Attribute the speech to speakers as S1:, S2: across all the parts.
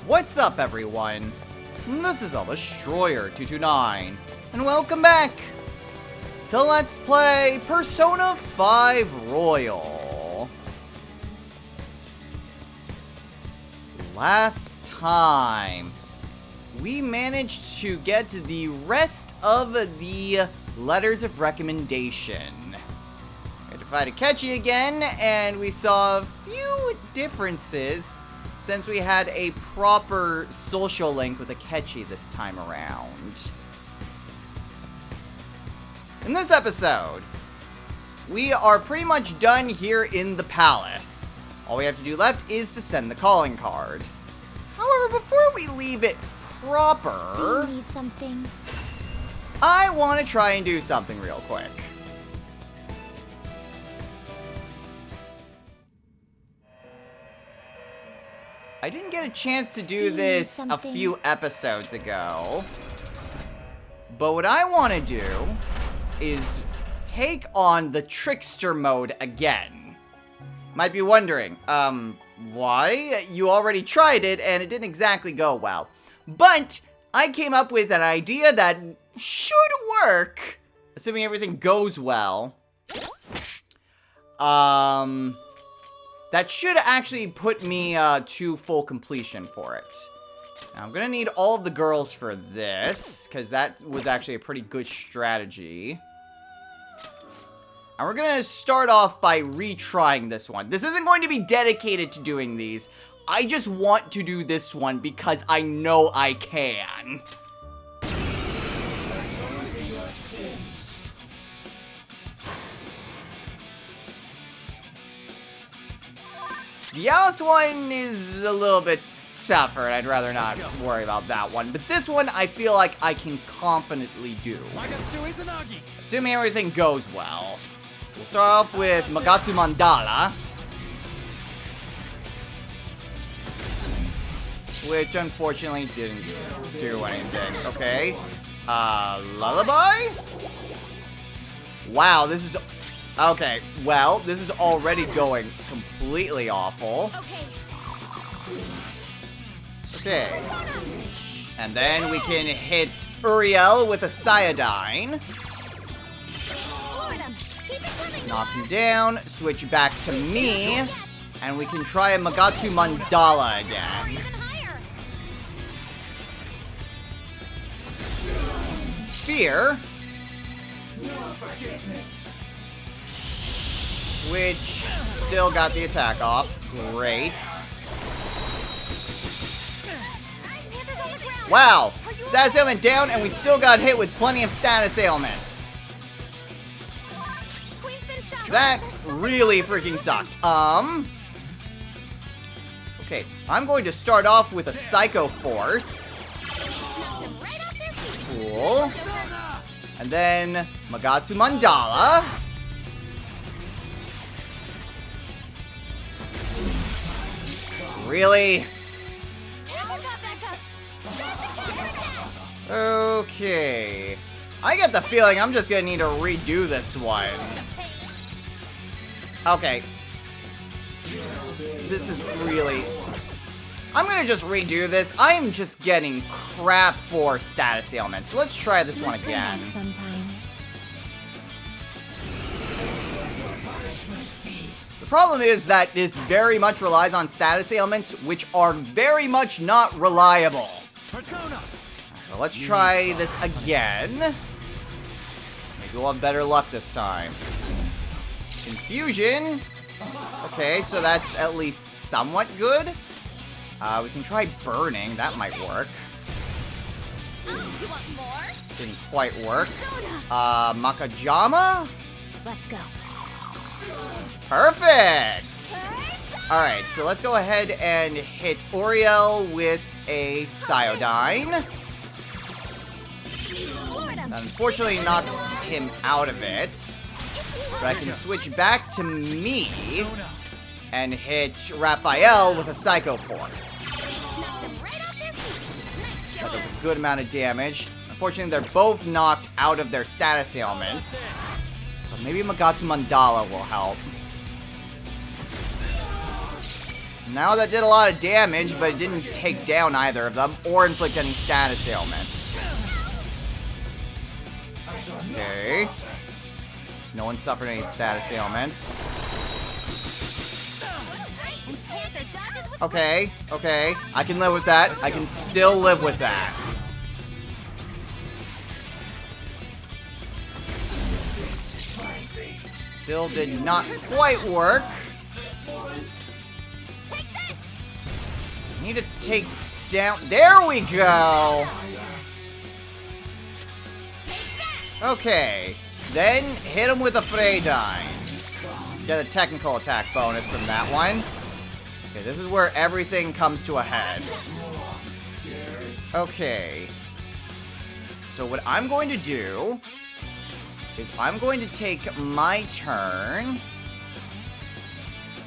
S1: What's up, everyone? This is Destroyer229, and welcome back to Let's Play Persona 5 Royal. Last time, we managed to get the rest of the letters of recommendation. We had to fight Akechi again, and we saw a few differences since we had a proper social link with Akechi this time around. In this episode, we are pretty much done here in the palace. All we have to do left is to send the calling card. However, before we leave it proper,
S2: Do you need something?
S1: I want to try and do something real quick. I didn't get a chance to do this a few episodes ago. But what I want to do is take on the trickster mode again. Might be wondering, why? You already tried it and it didn't exactly go well. But I came up with an idea that should work, assuming everything goes well. That should actually put me to full completion for it. Now, I'm gonna need all of the girls for this, because that was actually a pretty good strategy. And we're gonna start off by retrying this one. This isn't going to be dedicated to doing these. I just want to do this one because I know I can. The Alice one is a little bit tougher, and I'd rather not worry about that one. But this one, I feel like I can confidently do. Assuming everything goes well. We'll start off with Magatsu Mandala, which unfortunately didn't do anything. Okay. Lullaby? Wow, this is... Okay, well, this is already going completely awful. Okay. And then we can hit Uriel with a Cyanide. Knocks him down, switch back to me, and we can try a Magatsu Mandala again. Fear. Which still got the attack off. Great. Wow! Status ailment down, and we still got hit with plenty of status ailments. That really freaking sucked. Okay, I'm going to start off with a Psycho Force. Cool. And then Magatsu Mandala. Really? Okay. I get the feeling I'm just gonna need to redo this one. Okay. This is really... I'm gonna just redo this. I am just getting crap for status ailments. So let's try this one again. The problem is that this very much relies on status ailments, which are very much not reliable. So let's try this again. Maybe we'll have better luck this time. Confusion. Okay, so that's at least somewhat good. We can try burning. That might work. Didn't quite work. Makajama?
S2: Let's go.
S1: Perfect! Alright, so let's go ahead and hit Uriel with a Cyanide. That unfortunately knocks him out of it. But I can switch back to me and hit Raphael with a Psycho Force. That does a good amount of damage. Unfortunately, they're both knocked out of their status ailments. But maybe Magatsu Mandala will help. Now that did a lot of damage, but it didn't take down either of them or inflict any status ailments. Okay. So no one suffered any status ailments. Okay, okay. I can live with that. I can still live with that. Still did not quite work. Need to take down. There we go. Okay. Then hit him with a Freydine. Get a technical attack bonus from that one. Okay, this is where everything comes to a head. Okay. So what I'm going to do is I'm going to take my turn.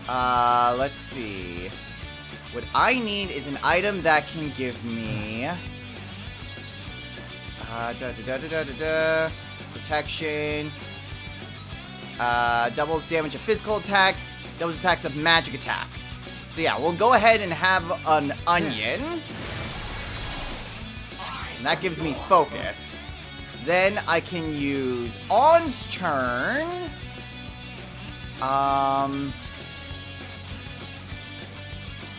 S1: Let's see. What I need is an item that can give me protection, doubles damage of physical attacks, doubles attacks of magic attacks. So yeah, we'll go ahead and have an onion. And that gives me focus. Then I can use On's turn.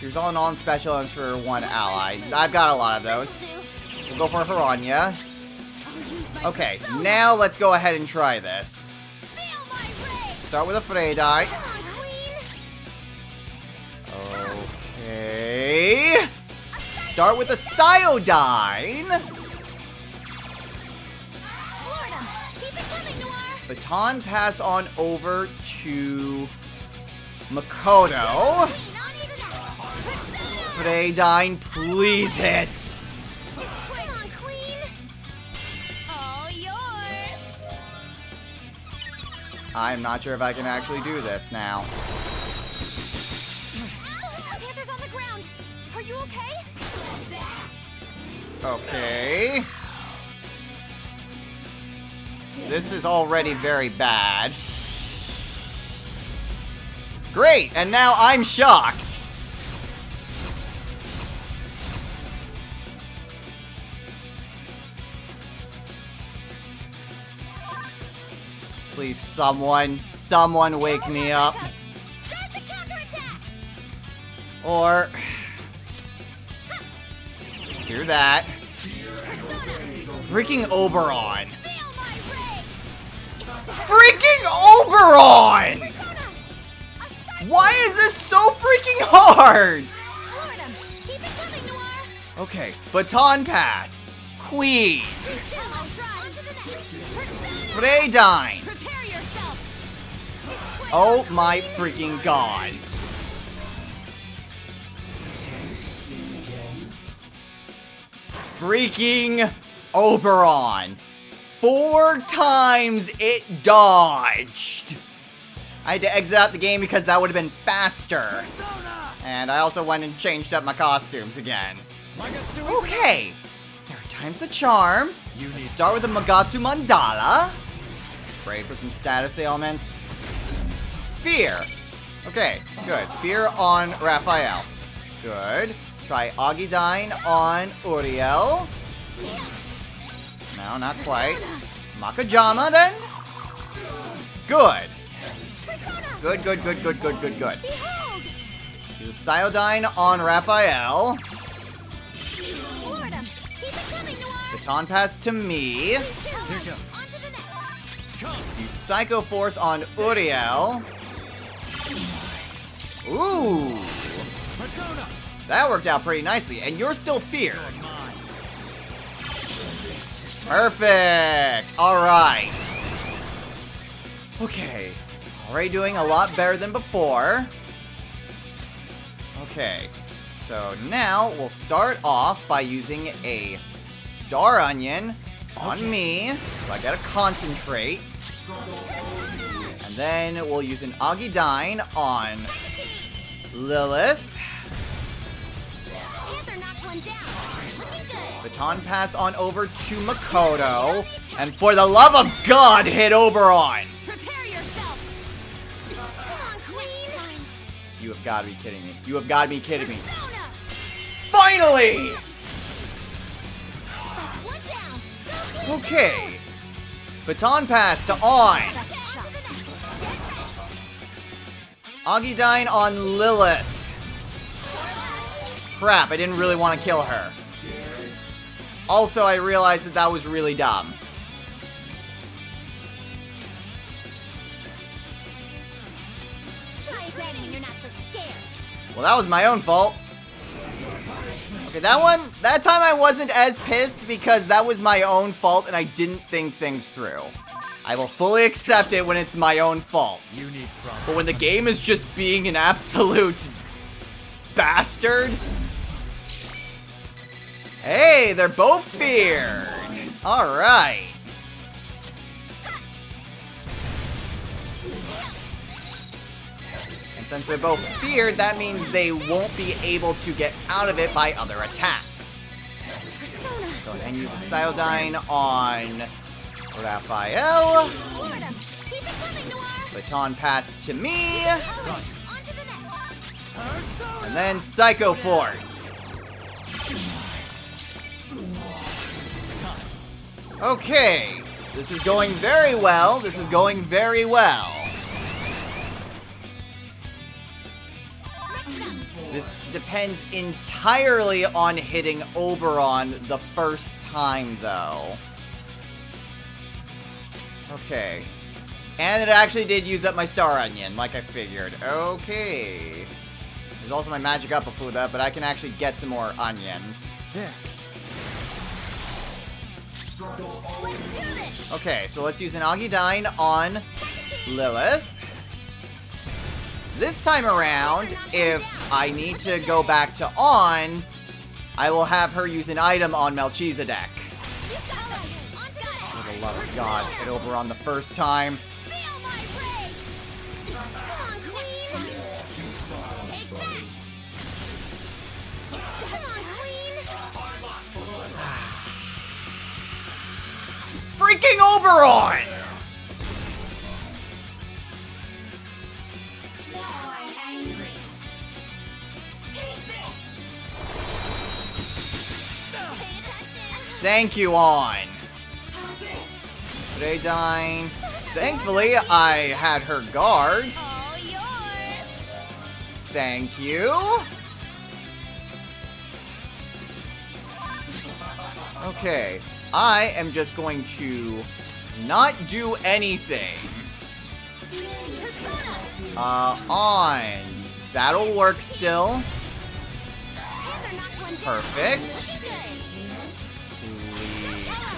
S1: Here's all On special items for one ally. I've got a lot of those. We'll go for Hiranya. Okay, now let's go ahead and try this. Start with a Freydine. Okay. Start with a Psyodine. Baton pass on over to Makoto. Freydine, please hit. I'm not sure if I can actually do this now.
S2: Panther's on the ground. Are you okay?
S1: Okay. This is already very bad. Great, and now I'm shocked. Please, someone wake me up.
S2: Start the counterattack.
S1: Or just do that. Freaking Oberon. Freaking Oberon! Why is this so freaking hard? Okay, Baton Pass. Queen. Freydine. Oh my freaking god. Freaking Oberon. 4 times it dodged. I had to exit out the game because that would have been faster. And I also went and changed up my costumes again. Okay. 3rd time's the charm. Let's start with the Magatsu Mandala. Pray for some status ailments. Fear. Okay, good. Fear on Raphael. Good. Try Agidine on Uriel. No, not quite. Makajama then? Good. Good. Use a Psyodine on Raphael. Baton Pass to me. Use Psycho Force on Uriel. Ooh. That worked out pretty nicely, and you're still feared. Perfect. Alright. Okay. Already doing a lot better than before. Okay. So now we'll start off by using a Star Onion on me. So I gotta concentrate. And then we'll use an Agidine on Lilith. Baton Pass on over to Makoto. And for the love of God, hit Oberon!
S2: Prepare yourself. Come on, Queen.
S1: You have got to be kidding me. You have got to be kidding me.
S2: Persona!
S1: Finally!
S2: That's one down. Go
S1: Okay. Baton pass to On.
S2: That's a shot.
S1: Augidine on Lilith. Crap, I didn't really want to kill her. Also, I realized that was really dumb.
S2: Try again when you're not so scared.
S1: Well, that was my own fault. Okay, that time I wasn't as pissed because that was my own fault and I didn't think things through. I will fully accept it when it's my own fault. But when the game is just being an absolute bastard. Hey, they're both feared. All right. And since they're both feared, that means they won't be able to get out of it by other attacks. Go ahead and use a Cyodyne on Raphael.
S2: Florida, keep it coming, Noir.
S1: Baton pass to me.
S2: On to the next.
S1: And then Psycho Force. Okay. This is going very well. This is going very well. This depends entirely on hitting Oberon the first time, though. Okay. And it actually did use up my Star Onion, like I figured. Okay. There's also my Magic Up before that, but I can actually get some more onions.
S3: Yeah.
S2: Let's do this.
S1: Okay, so let's use an Augidine on Lilith. This time around, if I need to go back to On, I will have her use an item on Melchizedek.
S2: You got this. On to the next.
S1: For the love of God, hit Oberon the first time.
S2: Feel my rage. Come on, Queen. Take that. Come on, Queen.
S1: Freaking Oberon!
S2: Now I'm angry. Take this. Pay attention.
S1: Thank you, On.
S2: Have this.
S1: Radine. Thankfully, I had her guard.
S2: All yours.
S1: Thank you. Okay. I am just going to not do anything.
S2: Persona.
S1: On. That'll work still.
S2: Panther knocks one down.
S1: Perfect.
S2: Good.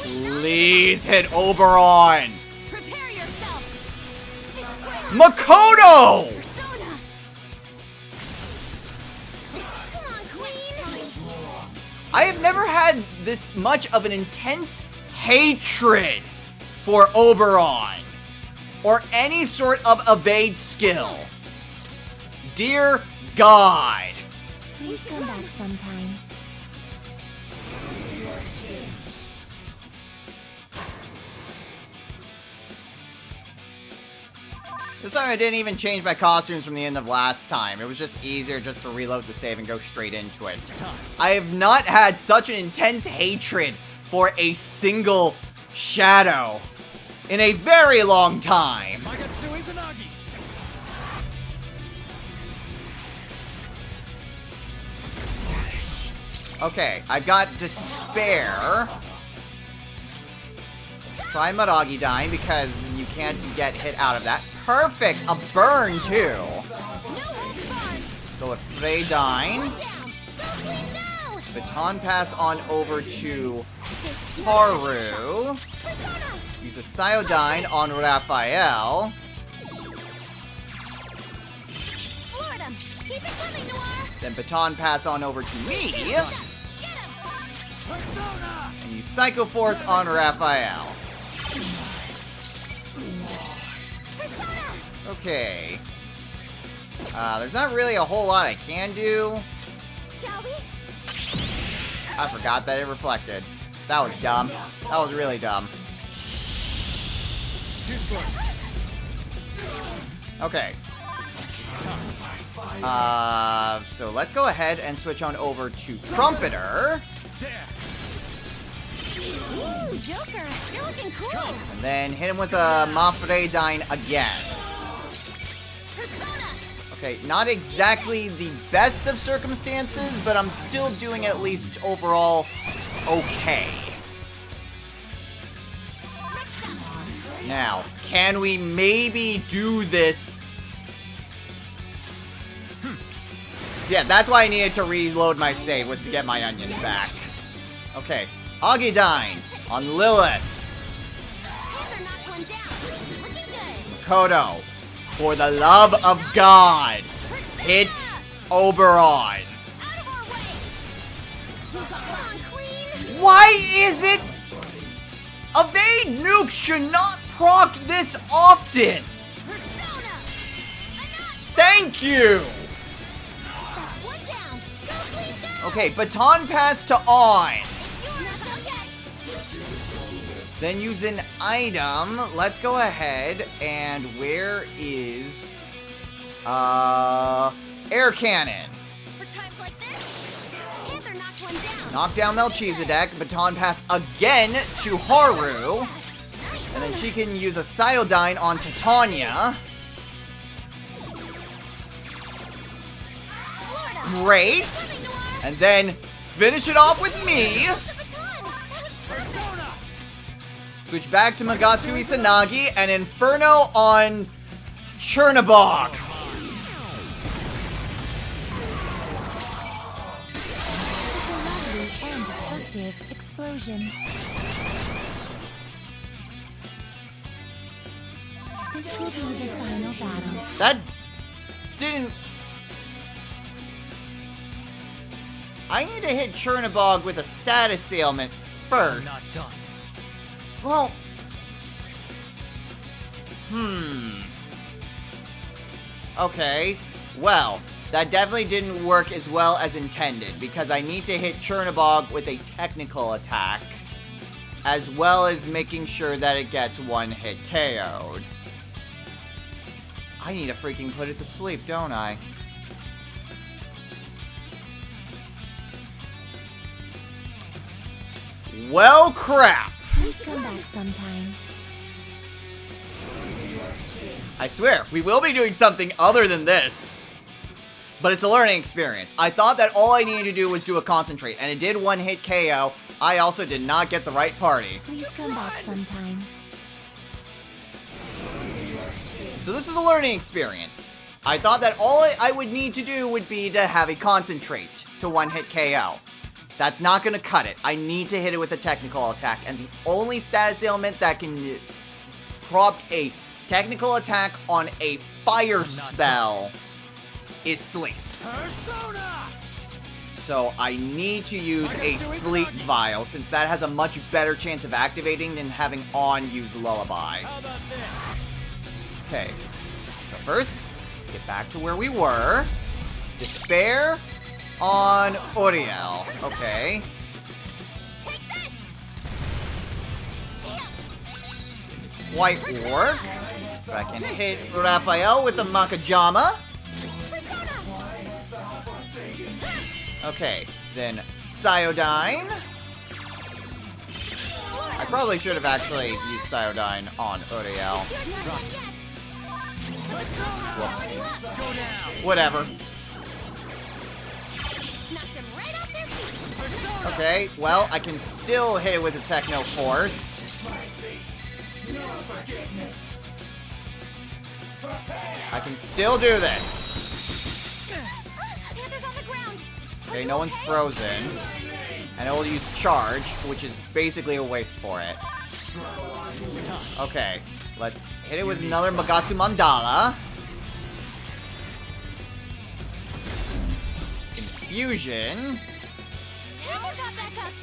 S1: Please hit Oberon.
S2: Prepare yourself. It's quick.
S1: Makoto!
S2: Persona. Come on, Queen.
S1: I have never had this much of an intense hatred for Oberon or any sort of evade skill. Dear God.
S2: Please come back sometime.
S1: This time I didn't even change my costumes from the end of last time. It was just easier just to reload the save and go straight into it. I have not had such an intense hatred for a single shadow in a very long time. Okay, I've got Despair. Try Mudogidine because you can't get hit out of that. Perfect! A burn, too. Go with Freydine. Baton pass on over to Haru. Use a Cyodyne on Raphael.
S2: Florida, keep it coming, Noir.
S1: Then baton pass on over to me.
S2: Get him.
S1: And use Psycho Force on Raphael.
S2: Persona.
S1: Okay. There's not really a whole lot I can do.
S2: Shall we?
S1: I forgot that it reflected. That was dumb. That was really dumb. Okay. So let's go ahead and switch on over to Trumpeter.
S2: Ooh, Joker, you're looking cool.
S1: And then hit him with a Mafredine again.
S2: Persona.
S1: Okay, not exactly the best of circumstances, but I'm still doing at least overall okay. Now, can we maybe do this? Yeah, that's why I needed to reload my save, was to get my onions back. Okay, Agidine on Lilith.
S2: They're not going down. Looking good.
S1: Kodo, for the love of God, hit Oberon.
S2: Out of our way. Come on, Queen.
S1: Why is it? Evade nuke should not proc this often.
S2: Persona.
S1: Thank you.
S2: That's one down. Go, Queen, go.
S1: Okay, baton pass to On.
S2: It's yours. Not so yet.
S1: Then use an item. Let's go ahead and where is air cannon.
S2: For times like this, Panther knocked one down.
S1: Knock down Melchizedek. Baton pass again to Haru. And then she can use a Psyodine on Titania.
S2: Florida.
S1: Great. And then finish it off with me.
S2: The baton.
S1: Switch back to Magatsu Isanagi and Inferno on Chernobog.
S2: It's a lovely and destructive explosion. This will be the final battle.
S1: That didn't... I need to hit Chernobog with a status ailment first.
S3: Not done.
S1: Well... Okay. Well, that definitely didn't work as well as intended, because I need to hit Chernobog with a technical attack, as well as making sure that it gets one hit KO'd. I need to freaking put it to sleep, don't I? Well, crap!
S2: Please come back sometime.
S1: I swear, we will be doing something other than this. But it's a learning experience. I thought that all I needed to do was do a concentrate, and it did one hit KO. I also did not get the right party.
S2: Please come back sometime.
S1: So this is a learning experience. I thought that all I would need to do would be to have a concentrate to one hit KO. That's not gonna cut it. I need to hit it with a technical attack, and the only status ailment that can prompt a technical attack on a fire spell is sleep.
S3: Persona!
S1: So I need to use a sleep vial, since that has a much better chance of activating than having On use lullaby.
S3: How about this?
S1: Okay, so first, let's get back to where we were. Despair on Uriel. Okay.
S2: Take this!
S1: White War. But I can hit Raphael with the Makajama. Okay, then Psyodine. I probably should have actually used Psyodine on Uriel. Whoops.
S3: Go down.
S1: Whatever.
S2: Knocked them right off their feet.
S1: Okay, well, I can still hit it with a Techno Force. I can still do this.
S2: Panther's on the ground.
S1: Okay, no one's frozen. And it will use Charge, which is basically a waste for it. Okay, let's hit it with another Magatsu Mandala. Infusion.
S2: Panther got back up.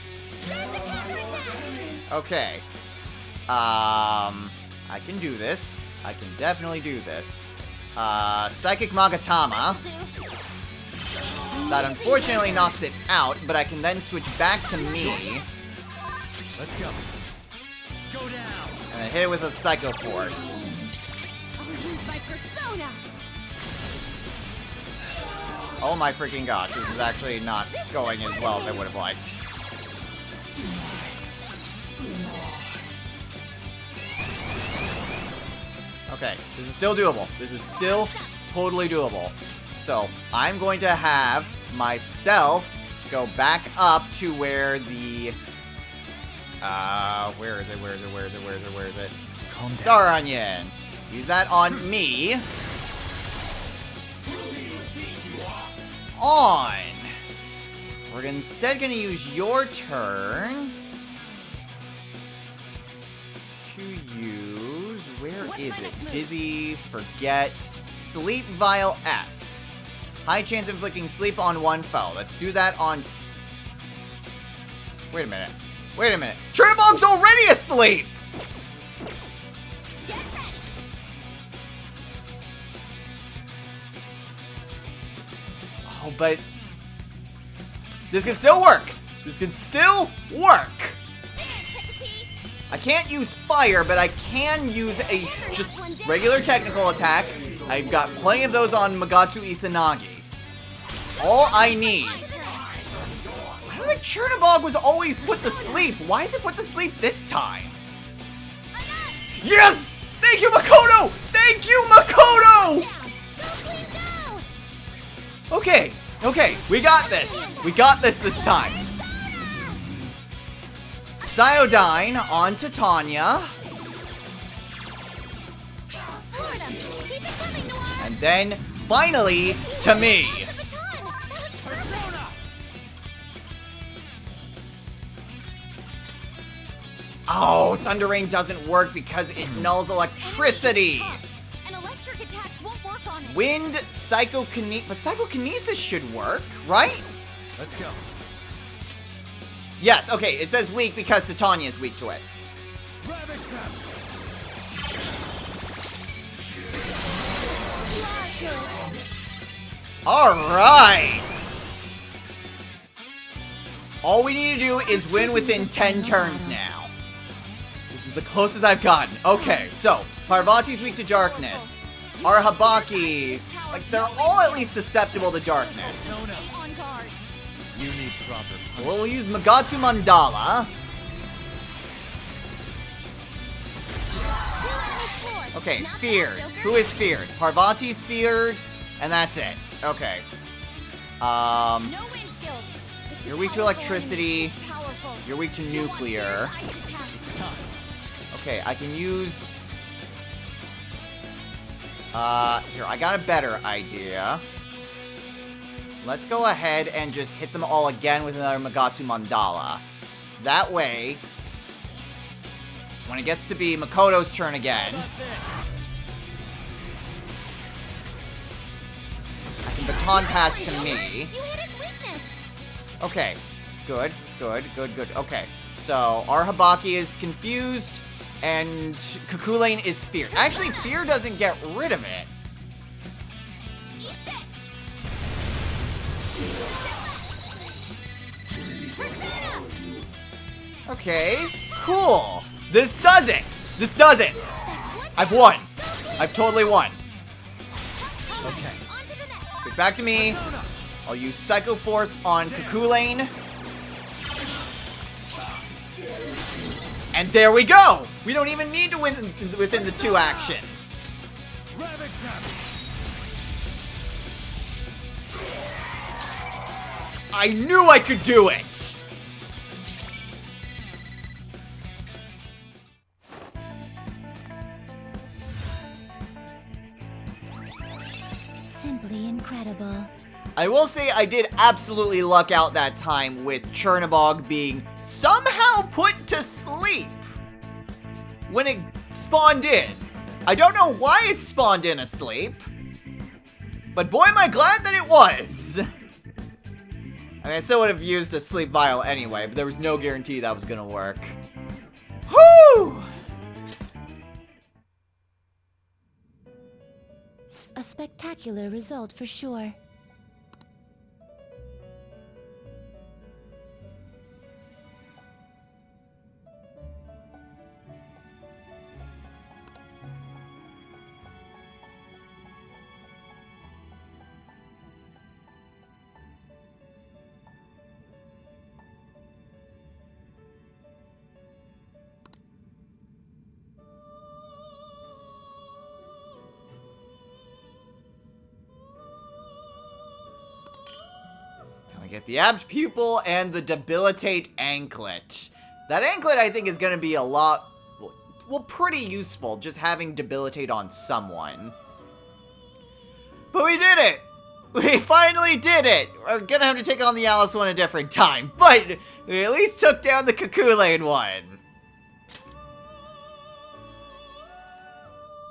S2: Start the counterattack.
S1: Okay. I can do this. I can definitely do this. Psychic Magatama. That unfortunately knocks it out, but I can then switch back to me.
S3: Let's go. Go down.
S1: And then hit it with a Psycho Force.
S2: I'll use my persona.
S1: Oh my freaking gosh, this is actually not going as well as I would have liked. Okay, this is still doable. This is still totally doable. So, I'm going to have myself go back up to where the... where is it?
S3: Calm down.
S1: Star Onion. Use that on me. On. We're instead going to use your turn to use... Where is it? Dizzy, Forget, Sleep Vial S. High chance of inflicting sleep on one foe. Let's do that on... Wait a minute. Chernobog's already asleep!
S2: Get ready.
S1: Oh, but... This can still work! I can't use fire, but I can use a just regular technical attack. I've got plenty of those on Magatsu Izanagi. All I need... I don't think Chernobog was always put to sleep. Why is it put to sleep this time? Yes! Thank you, Makoto! Okay, we got this. We got this time. Cyodyne on to Tanya.
S2: Florida, keep it coming, Noir.
S1: And then, finally, to me.
S2: The baton. That was perfect.
S1: Oh, Thunder Rain doesn't work because it nulls electricity.
S2: And electric attacks won't work on it.
S1: Wind, Psychokinesis, but Psychokinesis should work, right?
S3: Let's go.
S1: Yes, okay, it says weak because Titania is weak to it.
S3: Ravage them.
S1: Alright! All we need to do is win within 10 turns now. This is the closest I've gotten. Okay, so, Parvati's weak to darkness. Arhabaki, like, they're all at least susceptible to darkness.
S2: Stay on guard.
S3: You need proper punishment.
S1: We'll use Magatsu Mandala.
S2: 2 enemies scored.
S1: Okay,
S2: Not bad,
S1: feared.
S2: Joker.
S1: Who is feared? Parvati's feared, and that's it. Okay.
S2: No wind skills. It's
S1: You're weak to
S2: powerful
S1: electricity.
S2: enemy. It's powerful.
S1: You're weak to
S2: You'll want
S1: nuclear.
S2: ice attacks.
S3: It's time.
S1: Okay, I can use... here, I got a better idea. Let's go ahead and just hit them all again with another Magatsu Mandala. That way, when it gets to be Makoto's turn again, I can baton pass to me.
S2: You hit its weakness.
S1: Okay, good. Okay, so Arhabaki is confused, and Kukulane is feared. Actually, fear doesn't get rid of it.
S2: Eat this. Persona.
S1: Okay, cool. This does it. I've won. I've totally won.
S3: Okay.
S2: On to the next.
S1: Switch back to me. I'll use Psycho Force on Kukulane. And there we go! We don't even need to win within the 2 actions.
S3: Ravage them.
S1: I knew I could do it!
S2: Simply incredible.
S1: I will say I did absolutely luck out that time with Chernobog being somehow put to sleep when it spawned in. I don't know why it spawned in asleep, but boy am I glad that it was. I mean, I still would have used a sleep vial anyway, but there was no guarantee that was gonna work. Whew!
S2: A spectacular result for sure.
S1: get the apt pupil and the debilitate anklet. That anklet, I think, is going to be a lot, well, pretty useful, just having debilitate on someone. But we did it! We finally did it! We're going to have to take on the Alice one a different time, but we at least took down the Kakulain one.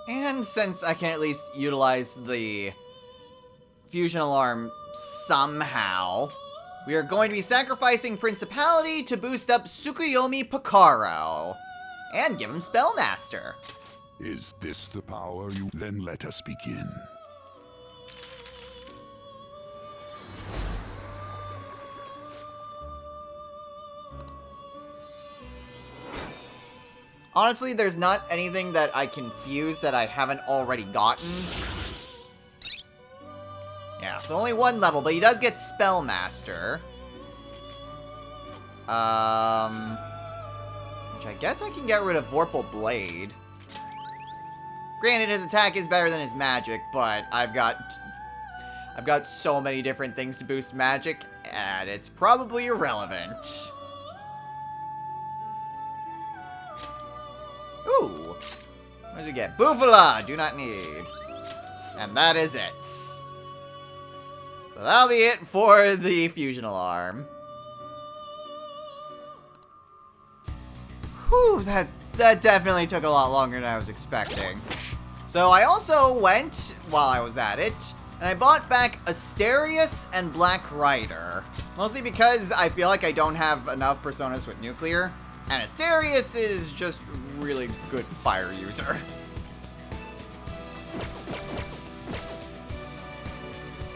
S1: And since I can at least utilize the fusion alarm somehow, we are going to be sacrificing Principality to boost up Tsukuyomi Picaro and give him Spellmaster.
S4: Is this the power you... Then let us begin.
S1: Honestly, there's not anything that I can fuse that I haven't already gotten. Yeah, so only one level, but he does get Spellmaster. Which I guess I can get rid of Vorpal Blade. Granted, his attack is better than his magic, but I've got so many different things to boost magic, and it's probably irrelevant. Ooh. What does he get? Bufala! Do not need. And that is it. So that'll be it for the fusion alarm. Whew, that definitely took a lot longer than I was expecting. So I also went, while I was at it, and I bought back Asterius and Black Rider. Mostly because I feel like I don't have enough personas with nuclear. And Asterius is just really good fire user.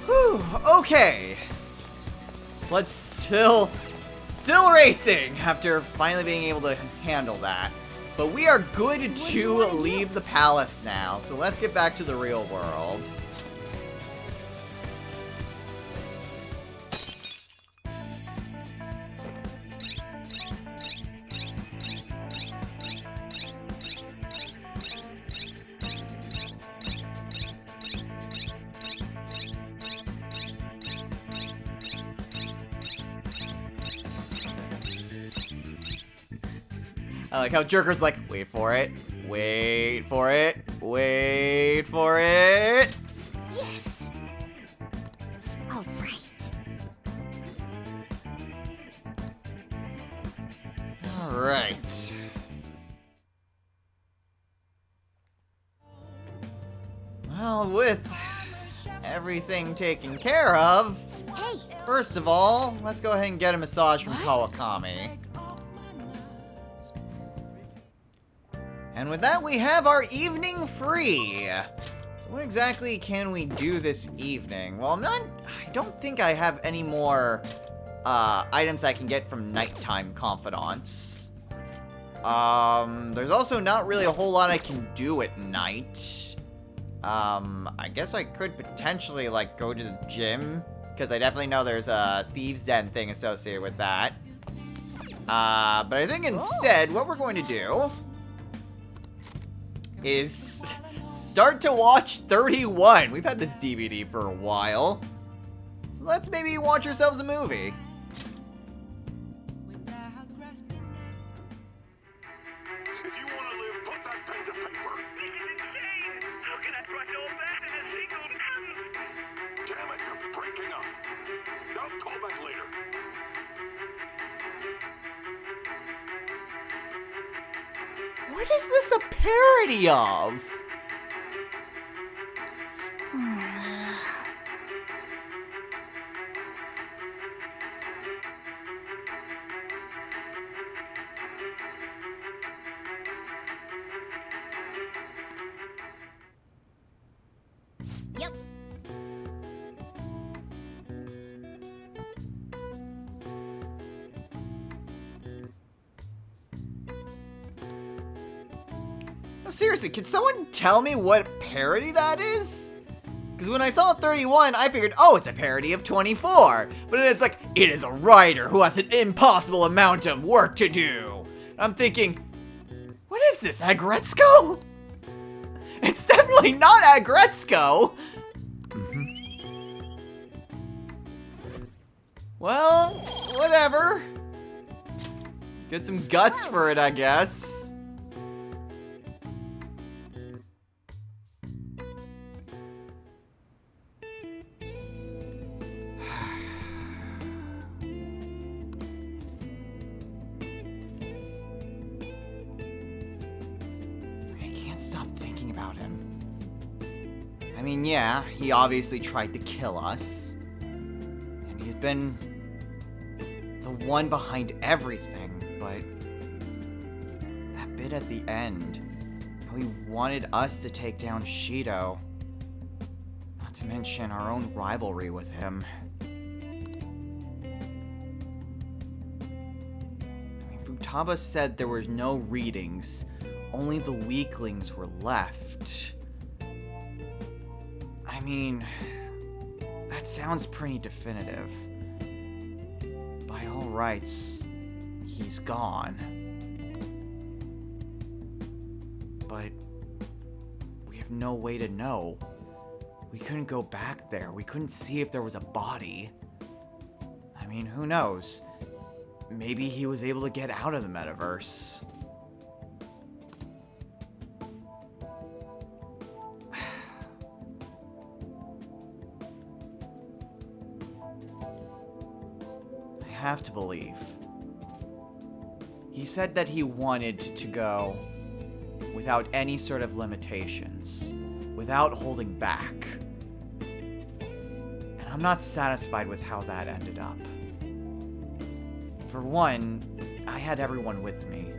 S1: Whew, okay. Let's still racing after finally being able to handle that. But we are good to leave the palace now, so let's get back to the real world. I like how Jerker's like, wait for it, wait for it, wait for it.
S2: Yes. All right.
S1: All right. Well, with everything taken care of,
S2: Hey.
S1: first of all, let's go ahead and get a massage from Kawakami. And with that, we have our evening free. So what exactly can we do this evening? Well, I don't think I have any more items I can get from Nighttime Confidants. There's also not really a whole lot I can do at night. I guess I could potentially, like, go to the gym, because I definitely know there's a Thieves' Den thing associated with that. But I think instead, what we're going to do is start to watch 31. We've had this DVD for a while. So let's maybe watch ourselves a movie.
S4: If you want to live, put that pen to paper.
S5: This is insane! How can I crush all that in a single...
S4: Damn it, you're breaking up. I'll call back later.
S1: What is this a parody of?
S2: Yep.
S1: No, seriously, can someone tell me what parody that is? Because when I saw 31, I figured, oh, it's a parody of 24. But then it's like, it is a writer who has an impossible amount of work to do. I'm thinking, what is this, Agretzko? It's definitely not Agretzko. Well, whatever. Get some guts for it, I guess. I can't stop thinking about him. I mean, yeah, he obviously tried to kill us. And he's been the one behind everything, but that bit at the end, how he wanted us to take down Shido, not to mention our own rivalry with him. I mean, Futaba said there were no readings, only the weaklings were left. I mean, that sounds pretty definitive. By all rights, he's gone. But we have no way to know. We couldn't go back there. We couldn't see if there was a body. I mean, who knows? Maybe he was able to get out of the metaverse. Have to believe. He said that he wanted to go without any sort of limitations, without holding back. And I'm not satisfied with how that ended up. For one, I had everyone with me.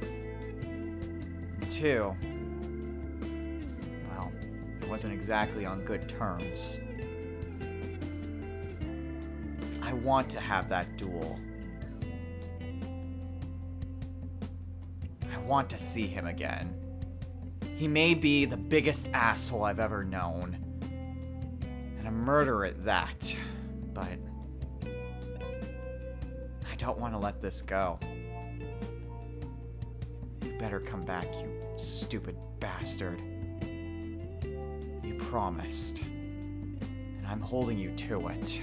S1: And two, well, it wasn't exactly on good terms. I want to have that duel. I want to see him again. He may be the biggest asshole I've ever known. And a murderer at that. But I don't want to let this go. You better come back, you stupid bastard. You promised. And I'm holding you to it.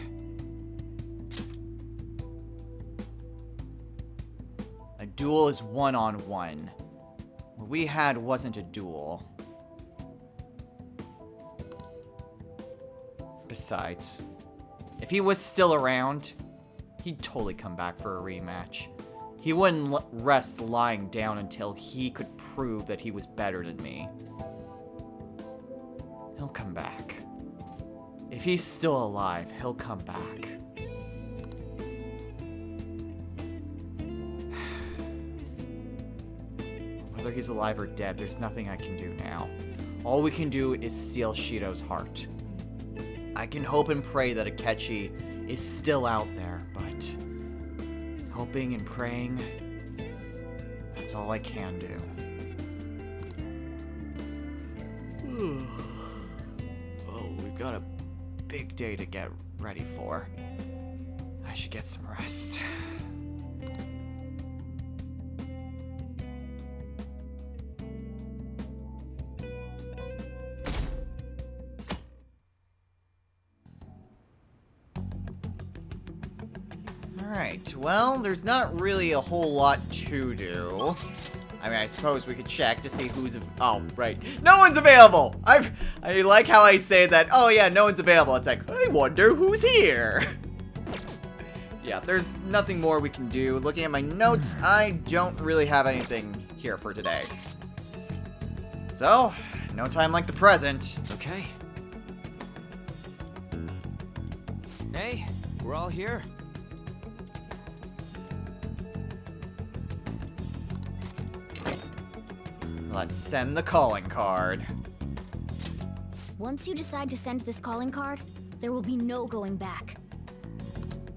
S1: A duel is one-on-one. What we had wasn't a duel. Besides, if he was still around, he'd totally come back for a rematch. He wouldn't rest lying down until he could prove that he was better than me. He'll come back. If he's still alive, he'll come back. Whether he's alive or dead, there's nothing I can do now. All we can do is steal Shido's heart. I can hope and pray that Akechi is still out there, but hoping and praying, that's all I can do. Oh, we've got a big day to get ready for. I should get some rest. Alright, well, there's not really a whole lot to do. I mean, I suppose we could check to see who's... Oh, right. No one's available! I like how I say that, oh yeah, no one's available. It's like, I wonder who's here! Yeah, there's nothing more we can do. Looking at my notes, I don't really have anything here for today. So, no time like the present.
S3: Okay. Hey, we're all here.
S1: Let's send the calling card.
S2: Once you decide to send this calling card, there will be no going back.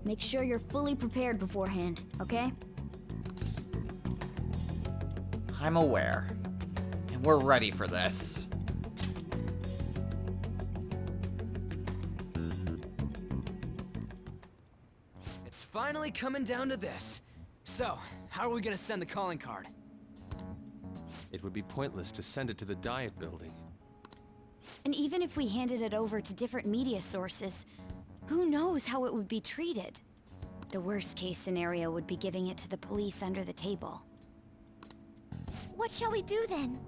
S2: Make sure you're fully prepared beforehand, okay?
S1: I'm aware. And we're ready for this.
S6: It's finally coming down to this. So, how are we gonna send the calling card?
S3: It would be pointless to send it to the Diet Building.
S2: And even if we handed it over to different media sources, who knows how it would be treated? The worst case scenario would be giving it to the police under the table. What shall we do then?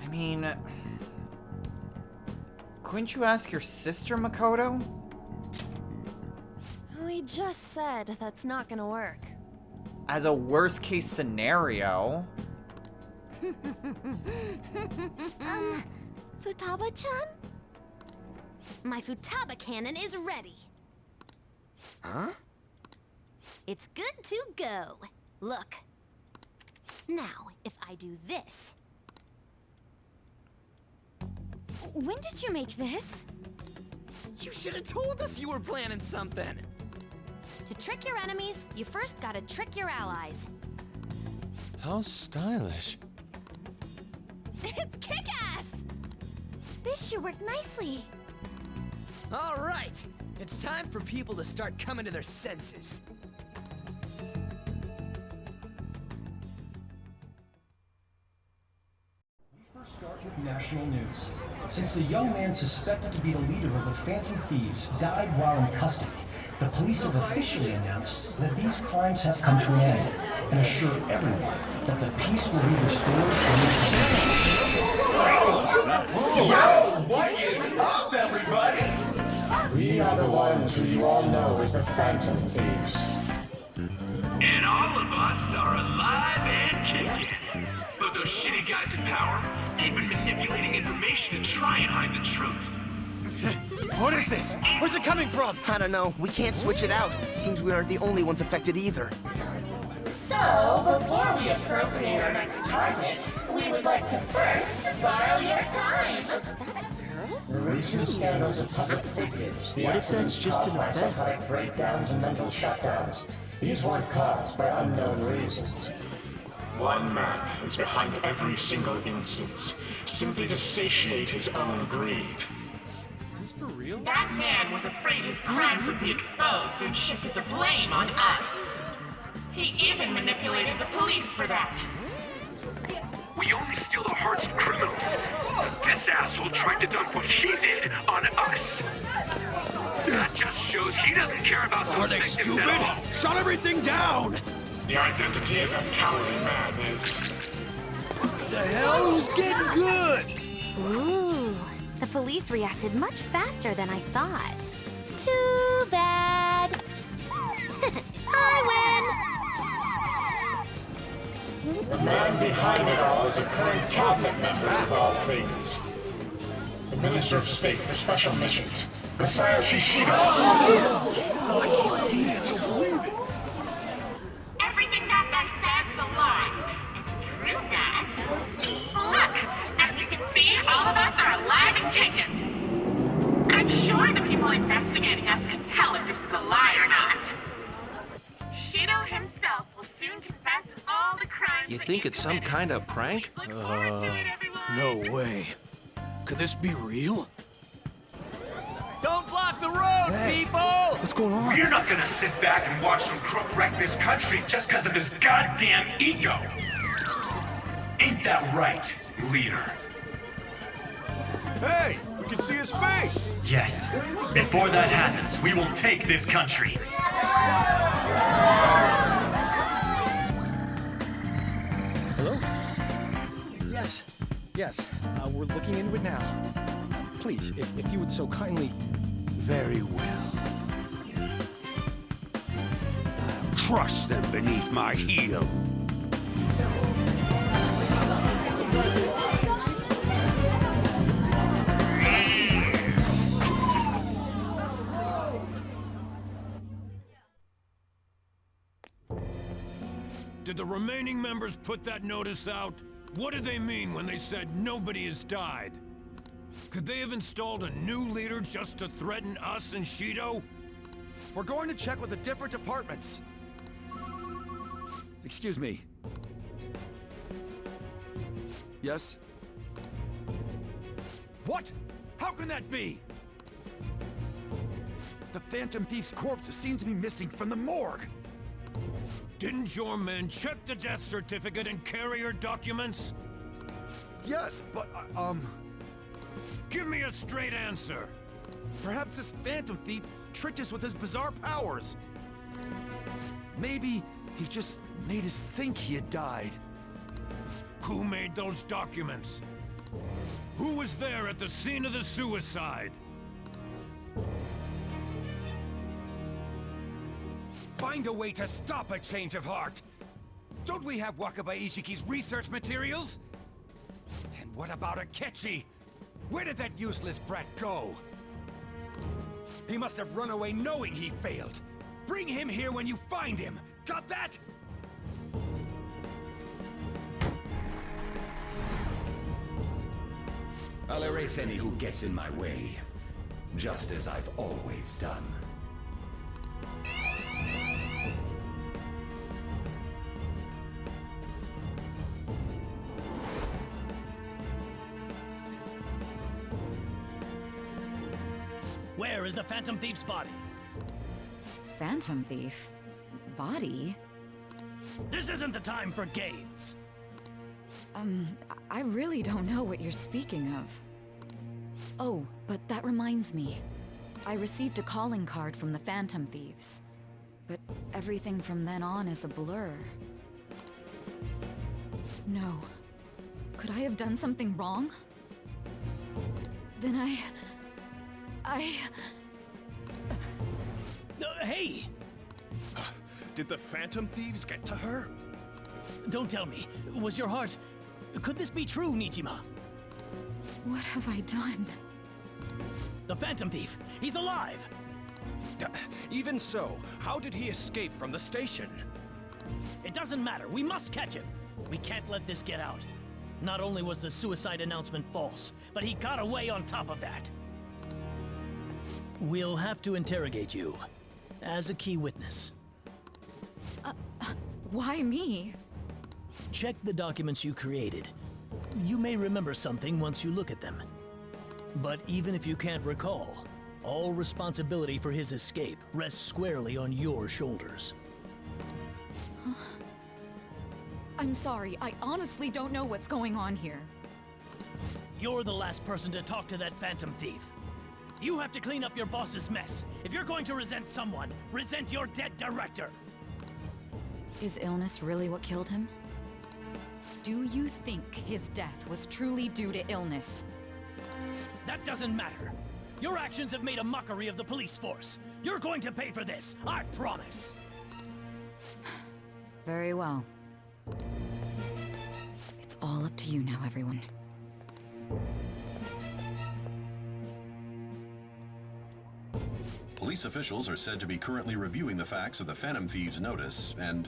S1: I mean, couldn't you ask your sister, Makoto?
S7: We just said that's not gonna work.
S1: As a worst case scenario.
S7: Futaba-chan? My Futaba cannon is ready.
S6: Huh?
S7: It's good to go. Look. Now, if I do this...
S2: When did you make this?
S6: You should have told us you were planning something.
S7: To trick your enemies, you first gotta trick your allies.
S3: How stylish.
S7: It's kick-ass! This should work nicely.
S6: All right, it's time for people to start coming to their senses.
S8: First start with national news. Since the young man suspected to be the leader of the Phantom Thieves died while in custody, the police have officially announced that these crimes have come to an end and assure everyone that the peace will be restored
S9: Yo, what is up, everybody?
S10: We are the ones who you all know as the Phantom Thieves.
S5: And all of us are alive and kicking. But those shitty guys in power, they've been manipulating information to try and hide the truth.
S6: What is this? Where's it coming from?
S11: I don't know. We can't switch it out. Seems we aren't the only ones affected either.
S10: So, before we appropriate our next target, we would like to first borrow your time. The recent scandals of public figures, the accidents caused by psychotic breakdowns and mental shutdowns, these weren't caused by unknown reasons. One man is behind every single instance, simply to satiate his own greed.
S3: Is this for real?
S10: That man was afraid his crimes would be exposed and shifted the blame on us. He even manipulated the police for that.
S5: We only steal the hearts of criminals. This asshole tried to dump what he did on us. That just shows he doesn't care about those victims at all.
S9: Shut everything down!
S10: The identity of that cowardly man is...
S9: The hell? Who's getting good?
S7: Ooh, the police reacted much faster than I thought. Too bad. I
S10: The man behind it all is a current cabinet member of all things. The Minister of State for Special Missions, Messiah Shido. Everything that guy says is a lie. And to prove that, look, as you can see, all of us are alive and kicking. I'm sure the people investigating us can tell if this is a lie or not. Shido himself will soon confess all the crimes.
S11: You think it's some kind of prank?
S9: No way. Could this be real?
S6: Don't block the road, people!
S11: What's going on?
S5: We're not gonna sit back and watch some crook wreck this country just because of his goddamn ego. Ain't that right, leader?
S9: Hey, we can see his face!
S5: Yes. Before that happens, we will take this country.
S8: Hello? Yes. We're looking into it now. Please, if you would so kindly...
S9: Very well. I'll crush them beneath my heel.
S12: Did the remaining members put that notice out? What did they mean when they said nobody has died? Could they have installed a new leader just to threaten us and Shido?
S9: We're going to check with the different departments. Excuse me. Yes? What? How can that be? The Phantom Thief's corpse seems to be missing from the morgue.
S12: Didn't your men check the death certificate and carrier documents?
S9: Yes, but,
S12: Give me a straight answer.
S9: Perhaps this Phantom Thief tricked us with his bizarre powers. Maybe he just made us think he had died.
S12: Who made those documents? Who was there at the scene of the suicide?
S5: Find a way to stop a change of heart! Don't we have Wakaba Ishiki's research materials? And what about Akechi? Where did that useless brat go? He must have run away knowing he failed. Bring him here when you find him! Got that?
S13: I'll erase any who gets in my way, just as I've always done.
S14: Where is the Phantom Thief's body?
S15: Phantom Thief? Body?
S14: This isn't the time for games.
S15: I really don't know what you're speaking of. Oh, but that reminds me. I received a calling card from the Phantom Thieves. But everything from then on is a blur. No. Could I have done something wrong? Then
S14: Hey!
S9: Did the Phantom Thieves get to her?
S14: Don't tell me. Was your heart... Could this be true, Nichima?
S15: What have I done?
S14: The Phantom Thief! He's alive!
S9: Even so, how did he escape from the station?
S14: It doesn't matter. We must catch him. We can't let this get out. Not only was the suicide announcement false, but he got away on top of that. We'll have to interrogate you as a key witness.
S15: Why me?
S14: Check the documents you created. You may remember something once you look at them. But even if you can't recall, all responsibility for his escape rests squarely on your shoulders.
S15: I'm sorry, I honestly don't know what's going on here.
S14: You're the last person to talk to that Phantom Thief. You have to clean up your boss's mess. If you're going to resent someone, resent your dead director.
S15: Is illness really what killed him? Do you think his death was truly due to illness?
S14: That doesn't matter. Your actions have made a mockery of the police force. You're going to pay for this, I promise.
S15: Very well. It's all up to you now, everyone.
S16: Police officials are said to be currently reviewing the facts of the Phantom Thieves' notice, and...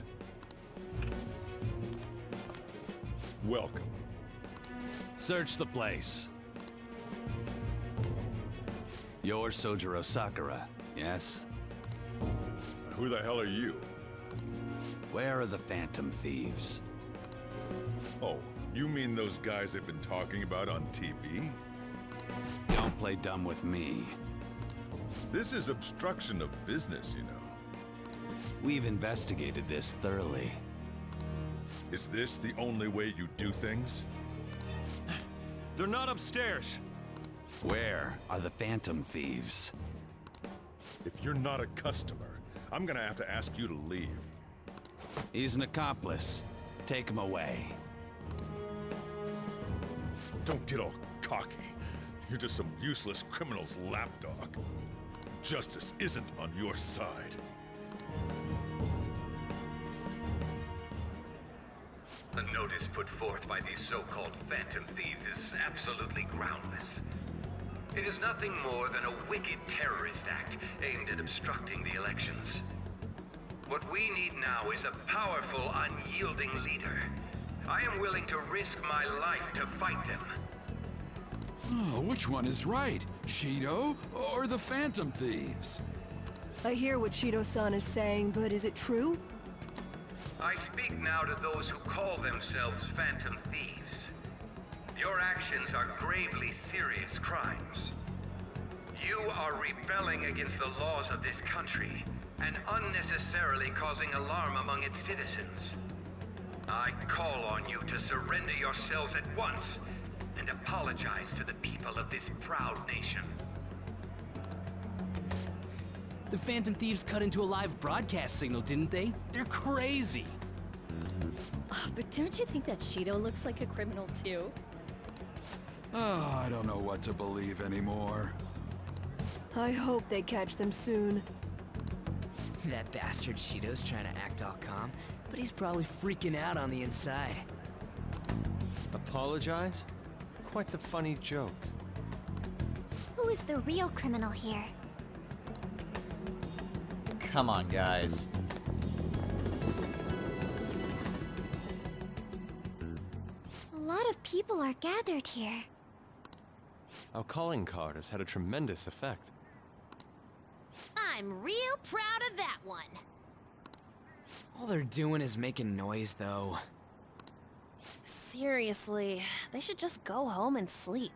S12: Welcome.
S3: Search the place. You're Sojiro Sakura, yes?
S12: Who the hell are you?
S3: Where are the Phantom Thieves?
S12: Oh, you mean those guys they've been talking about on TV?
S3: Don't play dumb with me.
S12: This is obstruction of business, you know.
S3: We've investigated this thoroughly.
S12: Is this the only way you do things?
S9: They're not upstairs.
S3: Where are the Phantom Thieves?
S12: If you're not a customer, I'm gonna have to ask you to leave.
S3: He's an accomplice. Take him away.
S12: Don't get all cocky. You're just some useless criminal's lapdog. Justice isn't on your side.
S5: The notice put forth by these so-called Phantom Thieves is absolutely groundless. It is nothing more than a wicked terrorist act aimed at obstructing the elections. What we need now is a powerful, unyielding leader. I am willing to risk my life to fight them.
S17: Oh, which one is right? Shido or the Phantom Thieves?
S18: I hear what Shido-san is saying, but is it true?
S5: I speak now to those who call themselves Phantom Thieves. Your actions are gravely serious crimes. You are rebelling against the laws of this country and unnecessarily causing alarm among its citizens. I call on you to surrender yourselves at once and apologize to the people of this proud nation.
S6: The Phantom Thieves cut into a live broadcast signal, didn't they? They're crazy.
S19: But don't you think that Shido looks like a criminal too?
S17: Oh, I don't know what to believe anymore.
S18: I hope they catch them soon.
S6: That bastard Shido's trying to act all calm, but he's probably freaking out on the inside.
S3: Apologize? Quite the funny joke.
S2: Who is the real criminal here?
S1: Come on, guys.
S2: A lot of people are gathered here.
S3: Our calling card has had a tremendous effect.
S7: I'm real proud of that one.
S6: All they're doing is making noise, though.
S19: Seriously, they should just go home and sleep.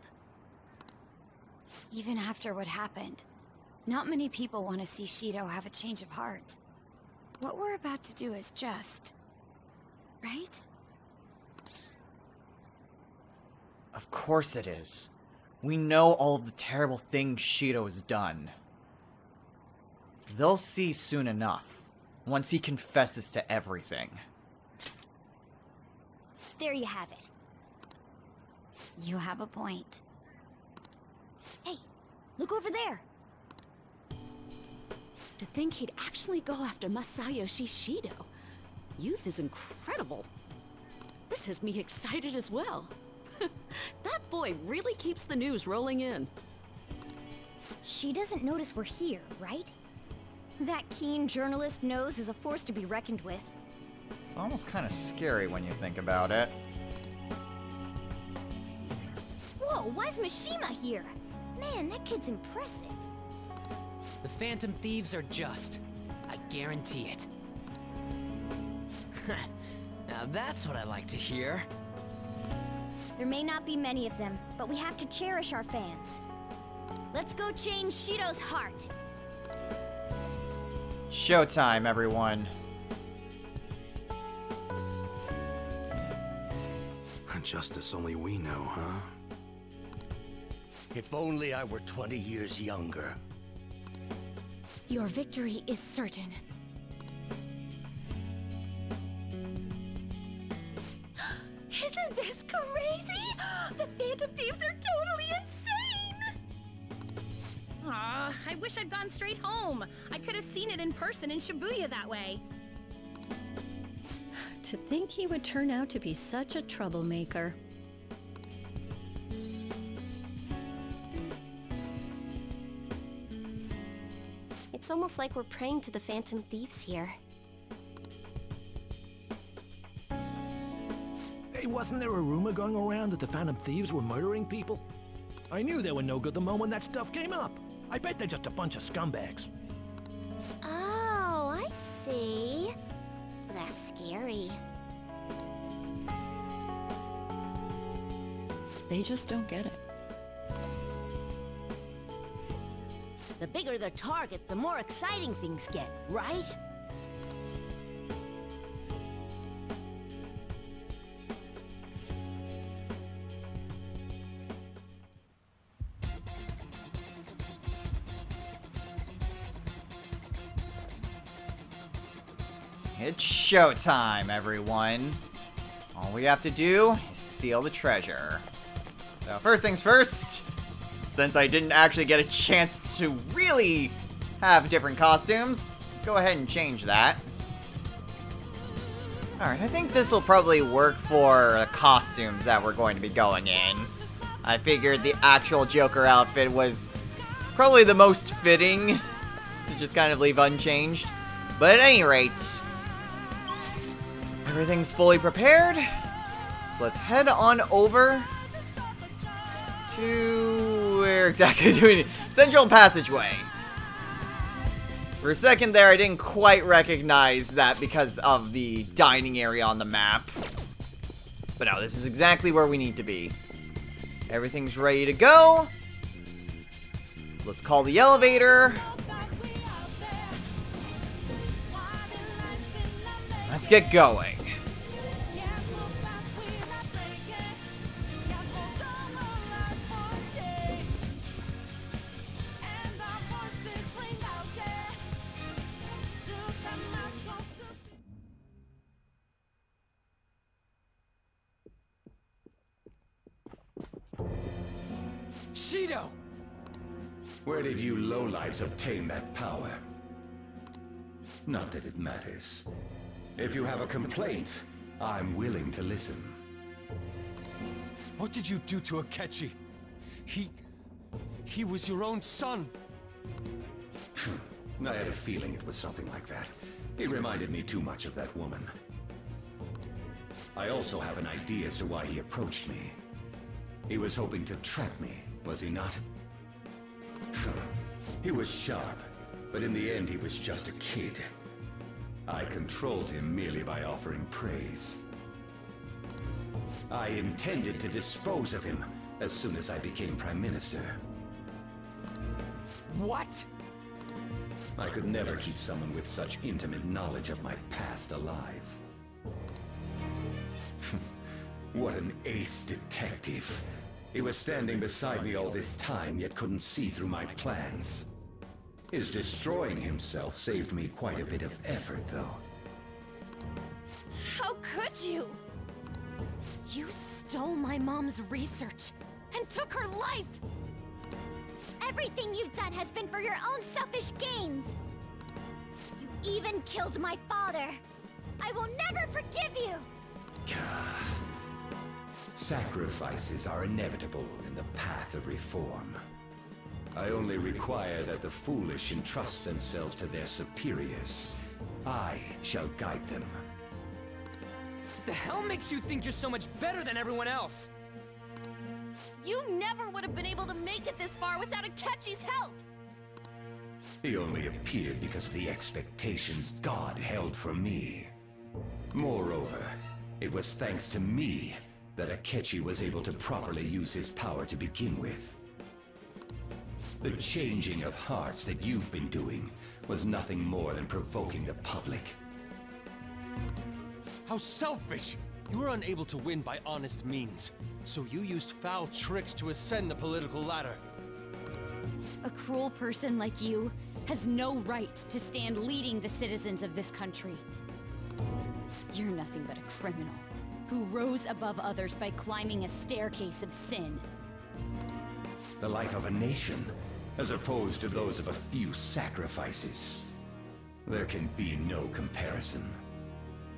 S15: Even after what happened, not many people want to see Shido have a change of heart. What we're about to do is just... right?
S1: Of course it is. We know all of the terrible things Shido has done. They'll see soon enough, once he confesses to everything.
S2: There you have it.
S15: You have a point.
S2: Hey, look over there.
S19: To think he'd actually go after Masayoshi Shido. Youth is incredible. This has me excited as well. That boy really keeps the news rolling in.
S2: She doesn't notice we're here, right? That keen journalist nose is a force to be reckoned with.
S1: It's almost kind of scary when you think about it.
S2: Whoa, why's Mishima here? Man, that kid's impressive.
S6: The Phantom Thieves are just. I guarantee it. Now that's what I like to hear.
S2: There may not be many of them, but we have to cherish our fans. Let's go change Shido's heart.
S1: Showtime, everyone.
S9: Justice only we know, huh?
S20: If only I were 20 years younger.
S19: Your victory is certain. Isn't this crazy? The Phantom Thieves are totally insane!
S21: Aw, I wish I'd gone straight home. I could have seen it in person in Shibuya that way.
S19: To think he would turn out to be such a troublemaker.
S22: It's almost like we're praying to the Phantom Thieves here.
S14: Hey, wasn't there a rumor going around that the Phantom Thieves were murdering people? I knew they were no good the moment that stuff came up. I bet they're just a bunch of scumbags.
S22: Oh, I see. That's scary.
S19: They just don't get it.
S7: The bigger the target, the more exciting things get, right?
S1: It's showtime, everyone. All we have to do is steal the treasure. So first things first, since I didn't actually get a chance to really have different costumes, let's go ahead and change that. Alright, I think this will probably work for the costumes that we're going to be going in. I figured the actual Joker outfit was probably the most fitting to just kind of leave unchanged. But at any rate, everything's fully prepared. So let's head on over to... where exactly do we need? Central Passageway. For a second there, I didn't quite recognize that because of the dining area on the map. But no, this is exactly where we need to be. Everything's ready to go. So let's call the elevator. Let's get going.
S3: Shido!
S13: Where did you lowlifes obtain that power? Not that it matters. If you have a complaint, I'm willing to listen.
S3: What did you do to Akechi? He was your own son.
S13: I had a feeling it was something like that. He reminded me too much of that woman. I also have an idea as to why he approached me. He was hoping to trap me, was he not? He was sharp, but in the end he was just a kid. I controlled him merely by offering praise. I intended to dispose of him as soon as I became Prime Minister.
S3: What?
S13: I could never keep someone with such intimate knowledge of my past alive. What an ace detective. He was standing beside me all this time, yet couldn't see through my plans. His destroying himself saved me quite a bit of effort, though.
S7: How could you? You stole my mom's research and took her life!
S2: Everything you've done has been for your own selfish gains. You even killed my father. I will never forgive you!
S13: Sacrifices are inevitable in the path of reform. I only require that the foolish entrust themselves to their superiors. I shall guide them.
S6: The hell makes you think you're so much better than everyone else?
S7: You never would have been able to make it this far without Akechi's help!
S13: He only appeared because of the expectations God held for me. Moreover, it was thanks to me that Akechi was able to properly use his power to begin with. The changing of hearts that you've been doing was nothing more than provoking the public.
S3: How selfish! You were unable to win by honest means, so you used foul tricks to ascend the political ladder.
S2: A cruel person like you has no right to stand leading the citizens of this country. You're nothing but a criminal who rose above others by climbing a staircase of sin.
S13: The life of a nation, as opposed to those of a few sacrifices. There can be no comparison.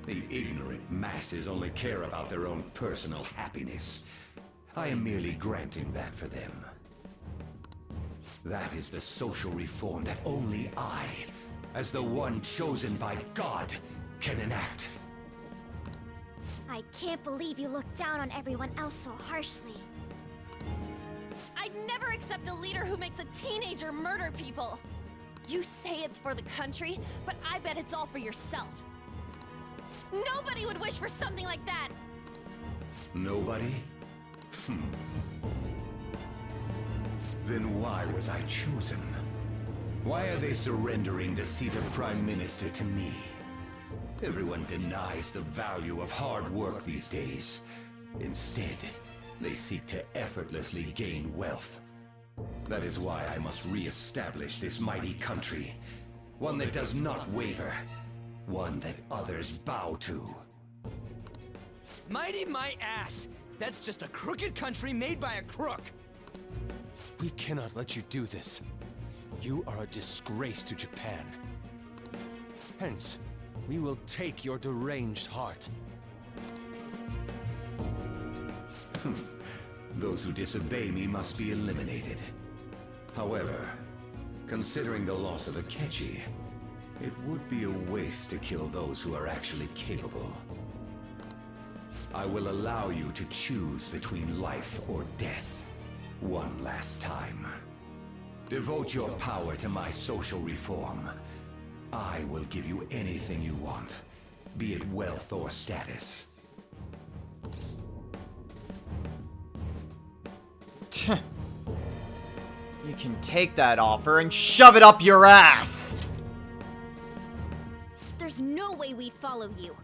S13: The ignorant masses only care about their own personal happiness. I am merely granting that for them. That is the social reform that only I, as the one chosen by God, can enact.
S2: I can't believe you look down on everyone else so harshly.
S7: I'd never accept a leader who makes a teenager murder people! You say it's for the country, but I bet it's all for yourself. Nobody would wish for something like that!
S13: Nobody? Then why was I chosen? Why are they surrendering the seat of Prime Minister to me? Everyone denies the value of hard work these days. Instead, they seek to effortlessly gain wealth. That is why I must re-establish this mighty country. One that does not waver. One that others bow to.
S6: Mighty my ass! That's just a crooked country made by a crook!
S3: We cannot let you do this. You are a disgrace to Japan. Hence, we will take your deranged heart.
S13: Those who disobey me must be eliminated. However, considering the loss of Akechi, it would be a waste to kill those who are actually capable. I will allow you to choose between life or death. One last time. Devote your power to my social reform. I will give you anything you want, be it wealth or status.
S1: You can take that offer and shove it up your ass!
S2: There's no way we'd follow you.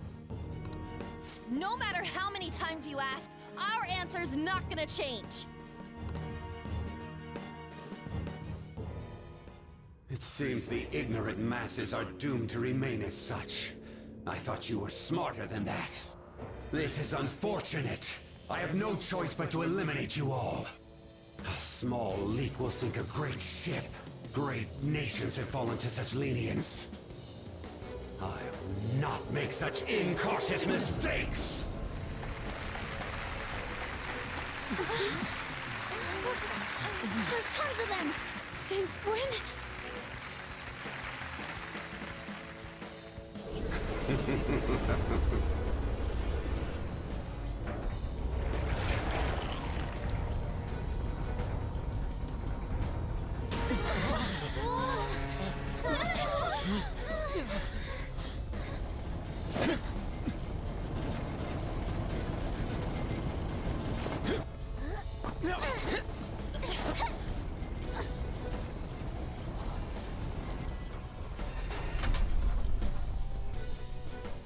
S7: No matter how many times you ask, our answer's not gonna change.
S13: It seems the ignorant masses are doomed to remain as such. I thought you were smarter than that. This is unfortunate. I have no choice but to eliminate you all. A small leak will sink a great ship. Great nations have fallen to such lenience. I will not make such incautious mistakes!
S7: There's tons of them! Since when?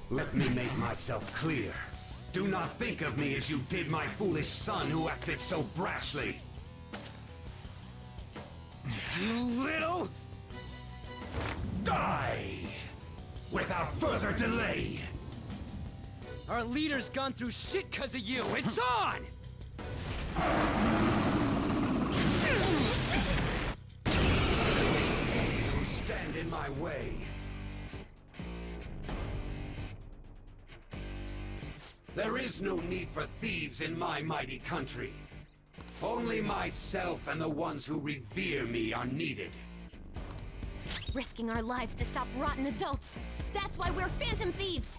S13: Let me make myself clear. Do not think of me as you did my foolish son who acted so brashly. You little... Die! Without further delay!
S6: Our leader's gone through shit because of you. It's on!
S13: You stand in my way. There is no need for thieves in my mighty country. Only myself and the ones who revere me are needed.
S7: Risking our lives to stop rotten adults. That's why we're phantom thieves.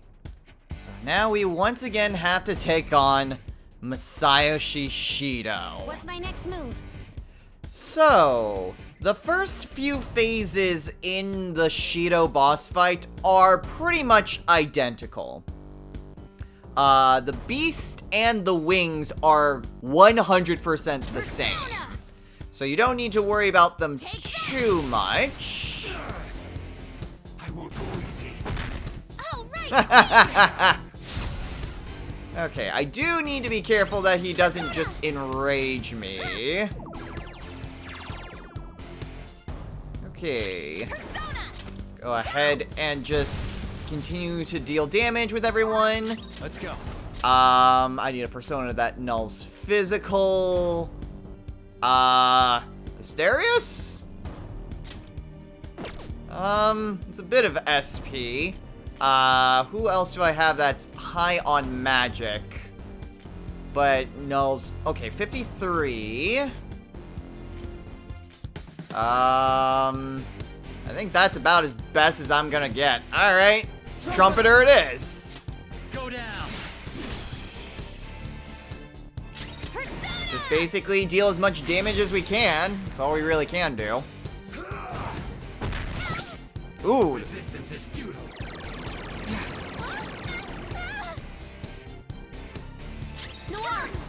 S1: So now we once again have to take on Masayoshi Shido.
S7: What's my next move?
S1: So, the first few phases in the Shido boss fight are pretty much identical. The beast and the wings are 100% the same. So you don't need to worry about them too much.
S13: I won't go easy.
S7: Oh, right.
S1: Okay, I do need to be careful that he doesn't just enrage me. Okay. Go ahead and just continue to deal damage with everyone.
S3: Let's go.
S1: I need a persona that nulls physical. Asterius? It's a bit of SP. Who else do I have that's high on magic? But nulls. Okay, 53. I think that's about as best as I'm gonna get. Alright. Trumpeter it is.
S6: Go down.
S1: Just basically deal as much damage as we can. That's all we really can do. Ooh.
S13: Resistance is futile.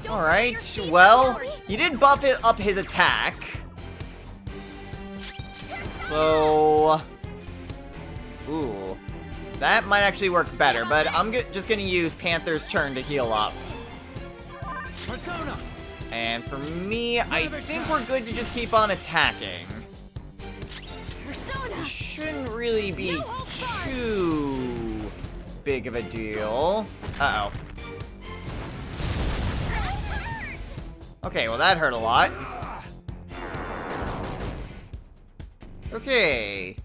S1: Alright, well, he did buff it up his attack. So... Ooh. That might actually work better, but I'm just gonna use Panther's turn to heal up.
S6: Persona.
S1: And for me, I think we're good to just keep on attacking. It shouldn't really be too big of a deal. Uh-oh. Okay, well that hurt a lot. Okay.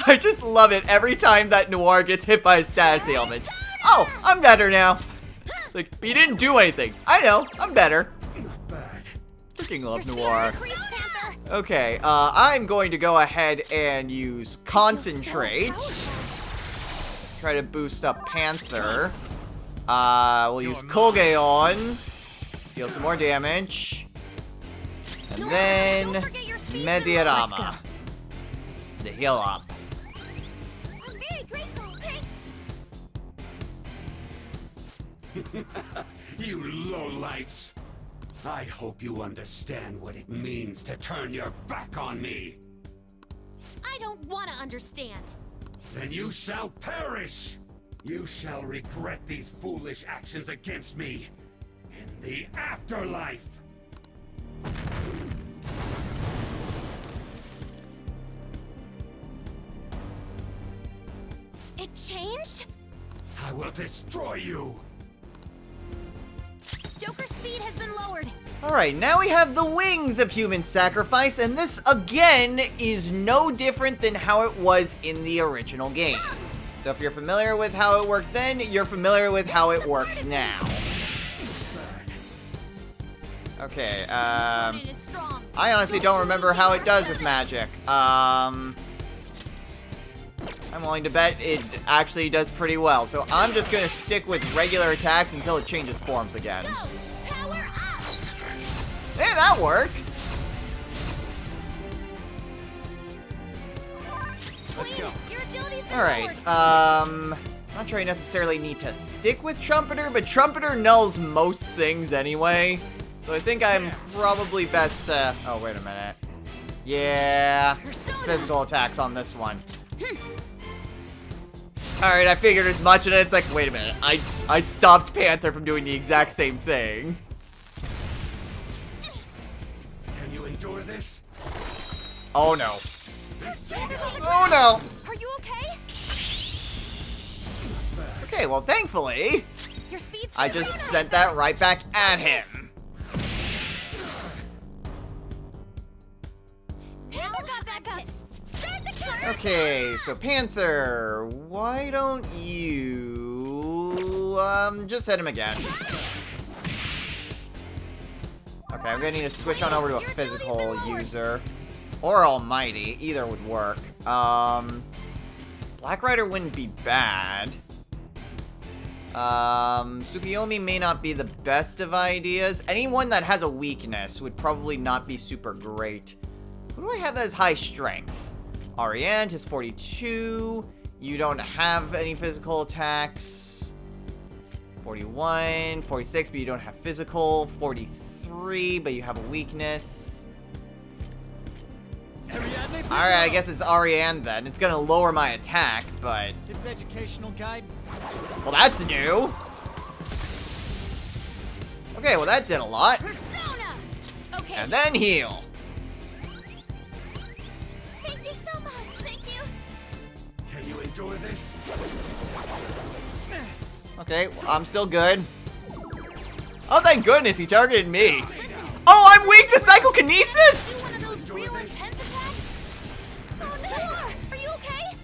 S1: I just love it every time that Noir gets hit by a status ailment. Oh, I'm better now. Like, but you didn't do anything. I know, I'm better. Freaking love Noir. Okay, I'm going to go ahead and use Concentrate. Try to boost up Panther. We'll use Kogeon. Deal some more damage. And then Mediarama to heal up.
S7: I'm very grateful, thanks.
S13: You lowlifes! I hope you understand what it means to turn your back on me.
S7: I don't want to understand.
S13: Then you shall perish! You shall regret these foolish actions against me in the afterlife!
S7: It changed?
S13: I will destroy you!
S7: Joker has been lowered.
S1: Alright, now we have the wings of human sacrifice, and this, again, is no different than how it was in the original game. So if you're familiar with how it worked then, you're familiar with how it works now. Okay, I honestly don't remember how it does with magic. I'm willing to bet it actually does pretty well, so I'm just gonna stick with regular attacks until it changes forms again. Hey, that works!
S7: Let's go.
S1: Alright, not sure I necessarily need to stick with Trumpeter, but Trumpeter nulls most things anyway. So I think I'm probably best to... Oh, wait a minute. Yeah, it's physical attacks on this one. Alright, I figured as much, and it's like, wait a minute. I stopped Panther from doing the exact same thing.
S17: Can you endure this?
S1: Oh no. Oh no!
S7: Are you okay?
S1: Okay, well thankfully,
S7: Your speed's
S1: I just sent that right back at him.
S7: Panther got back up. Start the counter.
S1: Okay, so Panther, why don't you, just hit him again. Okay, I'm gonna need to switch on over to a physical user. Or Almighty, either would work. Black Rider wouldn't be bad. Tsukiyomi may not be the best of ideas. Anyone that has a weakness would probably not be super great. Who do I have that has high strength? Ariane has 42. You don't have any physical attacks. 41, 46, but you don't have physical. 43, but you have a weakness. Alright, I guess it's Ariane then. It's gonna lower my attack, but...
S4: It's educational guidance.
S1: Well, that's new. Okay, well that did a lot.
S7: Persona. Okay.
S1: And then heal.
S7: Thank you so much. Thank you.
S17: Can you endure this?
S1: Okay, well, I'm still good. Oh, thank goodness, he targeted me. Oh, I'm weak to psychokinesis?
S7: One of those real intense attacks? Oh no! Are you okay?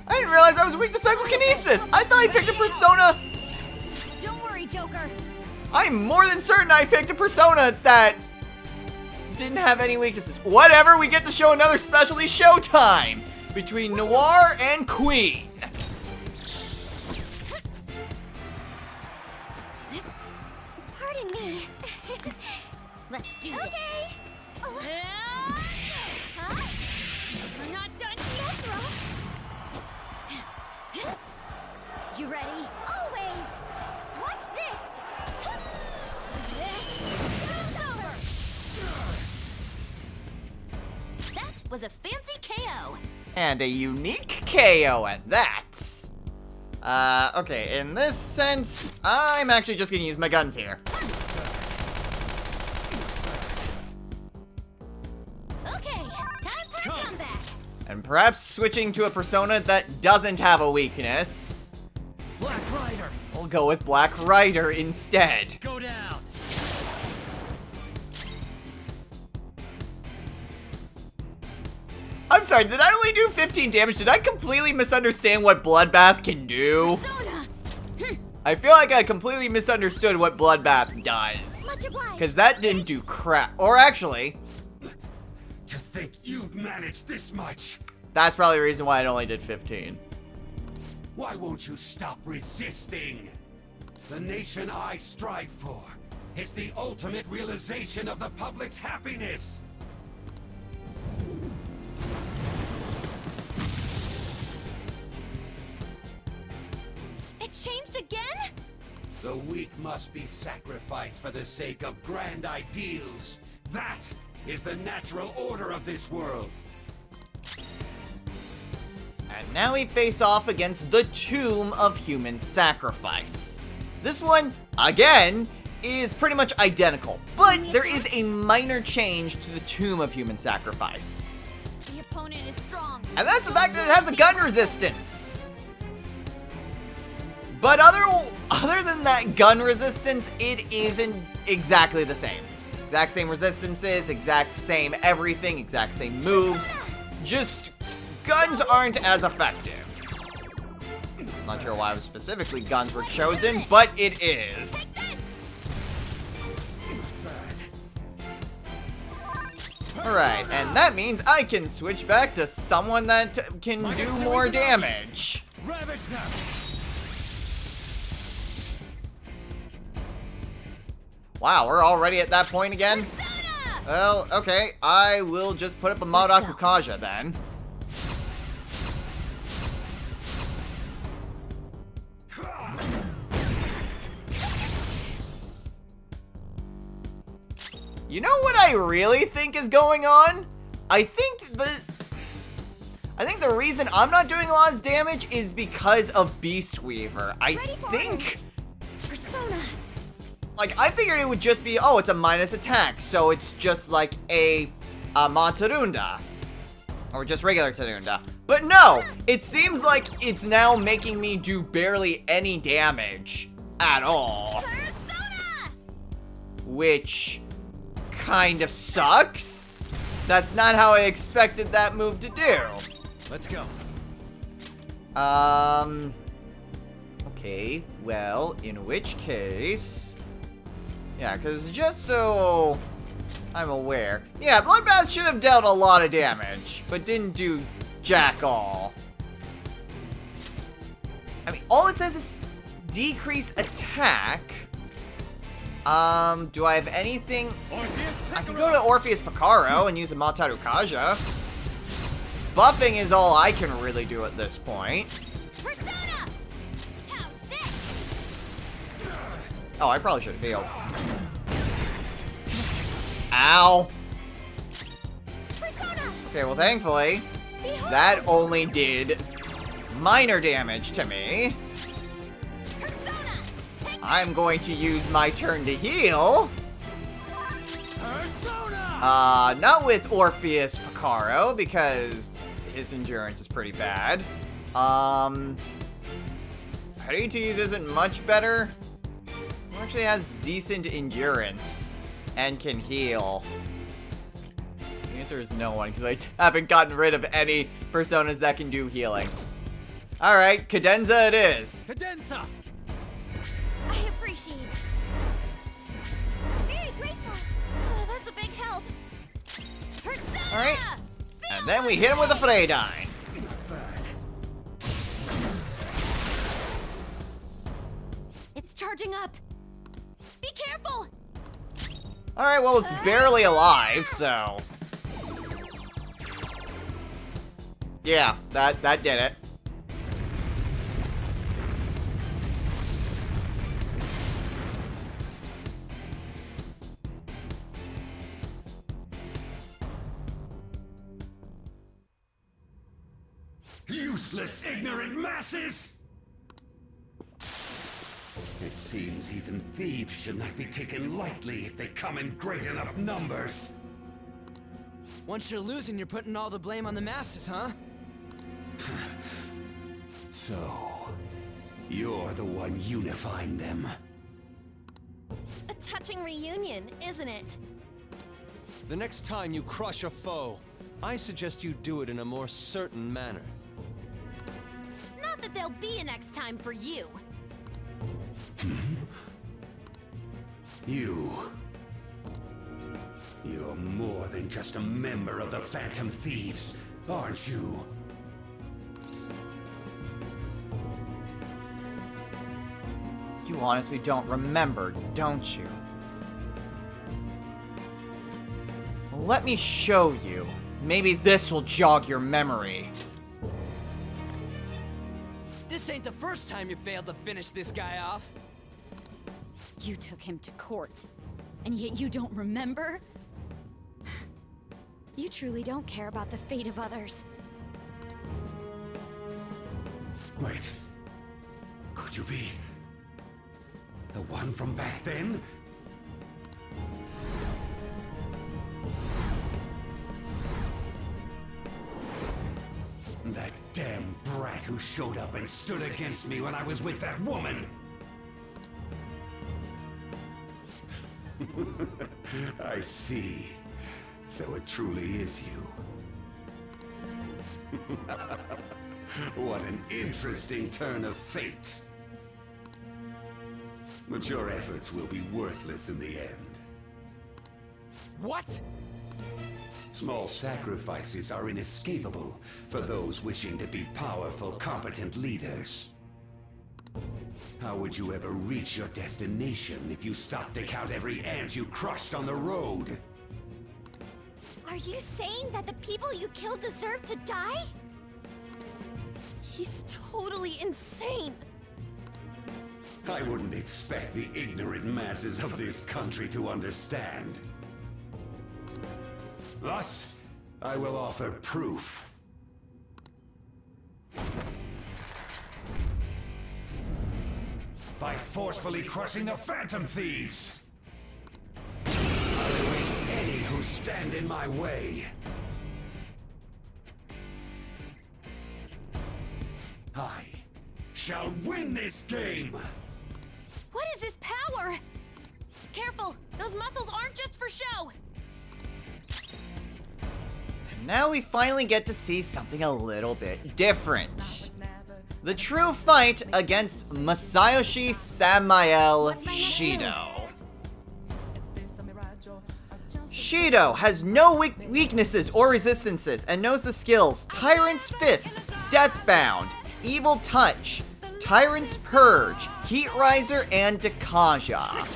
S1: I didn't realize I was weak to psychokinesis. I thought I picked a persona.
S7: Don't worry, Joker.
S1: I'm more than certain I picked a persona that didn't have any weaknesses. Whatever, we get to show another specialty showtime between Noir and Queen.
S7: Pardon me. Let's do this. Okay. We're not done yet. That's rough. You ready? Always. Watch this. That was a fancy KO.
S1: And a unique KO at that. Okay, in this sense, I'm actually just gonna use my guns here.
S7: Okay, time for a comeback.
S1: And perhaps switching to a persona that doesn't have a weakness.
S4: Black Rider.
S1: We'll go with Black Rider instead.
S4: Go down.
S1: I'm sorry, did I only do 15 damage? Did I completely misunderstand what Bloodbath can do? I feel like I completely misunderstood what Bloodbath does. Because that didn't do crap. Or actually...
S17: To think you'd managed this much!
S1: That's probably the reason why it only did 15.
S17: Why won't you stop resisting? The nation I strive for is the ultimate realization of the public's happiness!
S7: It changed again?
S17: The weak must be sacrificed for the sake of grand ideals. That is the natural order of this world.
S1: And now we face off against the Tomb of Human Sacrifice. This one, again, is pretty much identical, but there is a minor change to the Tomb of Human Sacrifice.
S7: The opponent is strong.
S1: And that's the fact that it has a gun resistance. But other than that gun resistance, it isn't exactly the same. Exact same resistances, exact same everything, exact same moves. Just guns aren't as effective. Not sure why specifically guns were chosen, but it is. Alright, and that means I can switch back to someone that can do more damage.
S12: Ravage them!
S1: Wow, we're already at that point again? Well, okay, I will just put up a Modok Ukaja then. You know what I really think is going on? I think the reason I'm not doing a lot of damage is because of Beast Weaver. I think...
S7: Persona.
S1: Like, I figured it would just be, oh, it's a minus attack, so it's just like a Matarunda. Or just regular Tarunda. But no! It seems like it's now making me do barely any damage at all.
S7: Persona!
S1: Which kind of sucks. That's not how I expected that move to do.
S3: Let's go.
S1: Okay, well, in which case... Yeah, because just so I'm aware. Yeah, Bloodbath should have dealt a lot of damage, but didn't do jack all. I mean, all it says is decrease attack. Do I have anything? I can go to Orpheus Picaro and use a Mataru Kaja. Buffing is all I can really do at this point.
S7: Persona!
S1: Oh, I probably should have healed. Ow.
S7: Persona!
S1: Okay, well, thankfully, that only did minor damage to me. I'm going to use my turn to heal. Not with Orpheus Picaro, because his endurance is pretty bad. Hades isn't much better. He actually has decent endurance and can heal. The answer is no one, because I haven't gotten rid of any personas that can do healing. Alright, Cadenza it is.
S4: Cadenza!
S7: I appreciate it. Very grateful. Oh, that's a big help. Persona!
S1: Alright. And then we hit him with a Freydine.
S7: It's charging up. Be careful!
S1: Alright, well, it's barely alive, so... Yeah, that did it.
S17: Useless, ignorant masses! It seems even thieves should not be taken lightly if they come in great enough numbers.
S6: Once you're losing, you're putting all the blame on the masses, huh?
S17: So, you're the one unifying them.
S7: A touching reunion, isn't it?
S3: The next time you crush a foe, I suggest you do it in a more certain manner.
S7: Not that there'll be a next time for you.
S17: You're more than just a member of the Phantom Thieves, aren't you?
S1: You honestly don't remember, don't you? Well, let me show you. Maybe this will jog your memory.
S6: This ain't the first time you failed to finish this guy off.
S2: You took him to court, and yet you don't remember? You truly don't care about the fate of others.
S17: Wait. Could you be... the one from back then? That damn brat who showed up and stood against me when I was with that woman.
S13: I see. So it truly is you. What an interesting turn of fate. But your efforts will be worthless in the end.
S17: What?
S13: Small sacrifices are inescapable for those wishing to be powerful, competent leaders. How would you ever reach your destination if you stopped to count every ant you crushed on the road?
S7: Are you saying that the people you killed deserve to die? He's totally insane.
S13: I wouldn't expect the ignorant masses of this country to understand. Thus, I will offer proof.
S17: By forcefully crushing the Phantom Thieves! I'll erase any who stand in my way. I shall win this game!
S7: What is this power? Careful! Those muscles aren't just for show!
S1: Now we finally get to see something a little bit different. The true fight against Masayoshi Samael Shido. Shido has no weaknesses or resistances and knows the skills Tyrant's Fist, Deathbound, Evil Touch, Tyrant's Purge, Heat Riser, and Dekaja.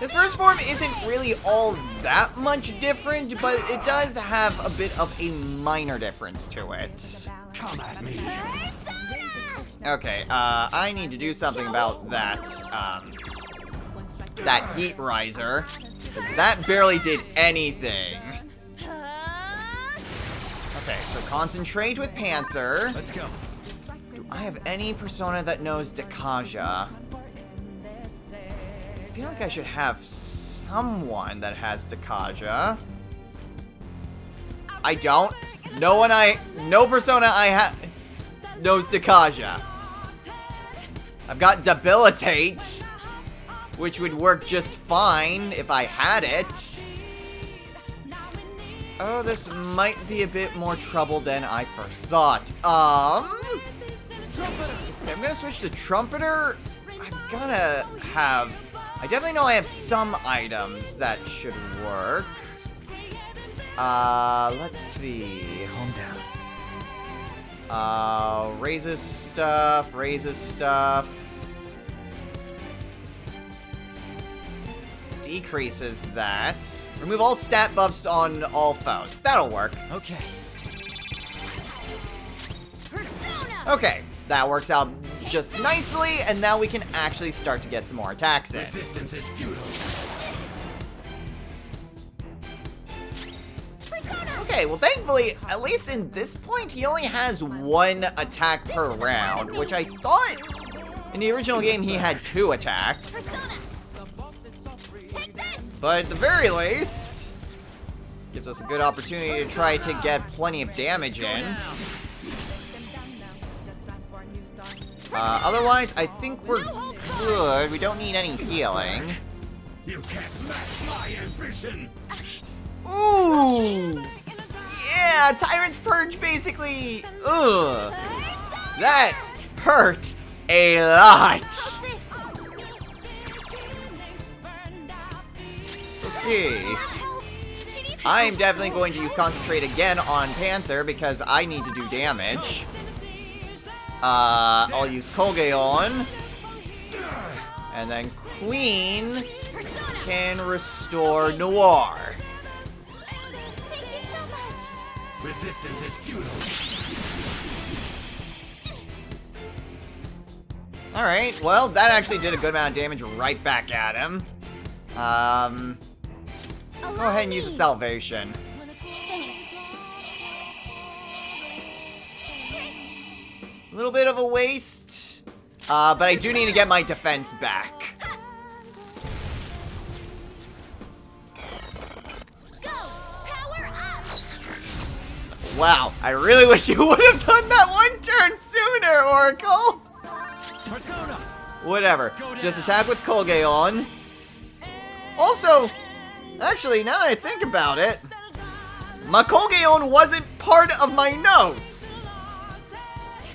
S1: His first form isn't really all that much different, but it does have a bit of a minor difference to it.
S17: Come at me.
S1: Okay, I need to do something about that, that Heat Riser, because that barely did anything. Okay, so concentrate with Panther.
S3: Let's go.
S1: Do I have any persona that knows Dekaja? I feel like I should have someone that has Dekaja. I don't. No persona I have knows Dekaja. I've got Debilitate, which would work just fine if I had it. Oh, this might be a bit more trouble than I first thought. I'm gonna switch to Trumpeter. I definitely know I have some items that should work. Let's see.
S14: Calm down.
S1: Raises stuff. Decreases that. Remove all stat buffs on all foes. That'll work.
S3: Okay.
S1: Okay, that works out just nicely, and now we can actually start to get some more attacks in.
S17: Resistance is futile.
S1: Okay, well thankfully, at least in this point, he only has one attack per round, which I thought in the original game he had 2 attacks. But at the very least, gives us a good opportunity to try to get plenty of damage in. Otherwise, I think we're good. We don't need any healing.
S17: You can't match my ambition.
S1: Ooh! Yeah, Tyrant's Purge basically... Ugh. That hurt a lot. Okay. I'm definitely going to use Concentrate again on Panther because I need to do damage. I'll use Colgaon. And then Queen can restore Noir.
S17: Resistance is futile.
S1: Alright, well, that actually did a good amount of damage right back at him. Go ahead and use a Salvation. A little bit of a waste, but I do need to get my defense back. Wow, I really wish you would have done that Oracle?
S4: Persona!
S1: Whatever. Just attack with Colgaon. Also, actually, now that I think about it, my Colgaon wasn't part of my notes.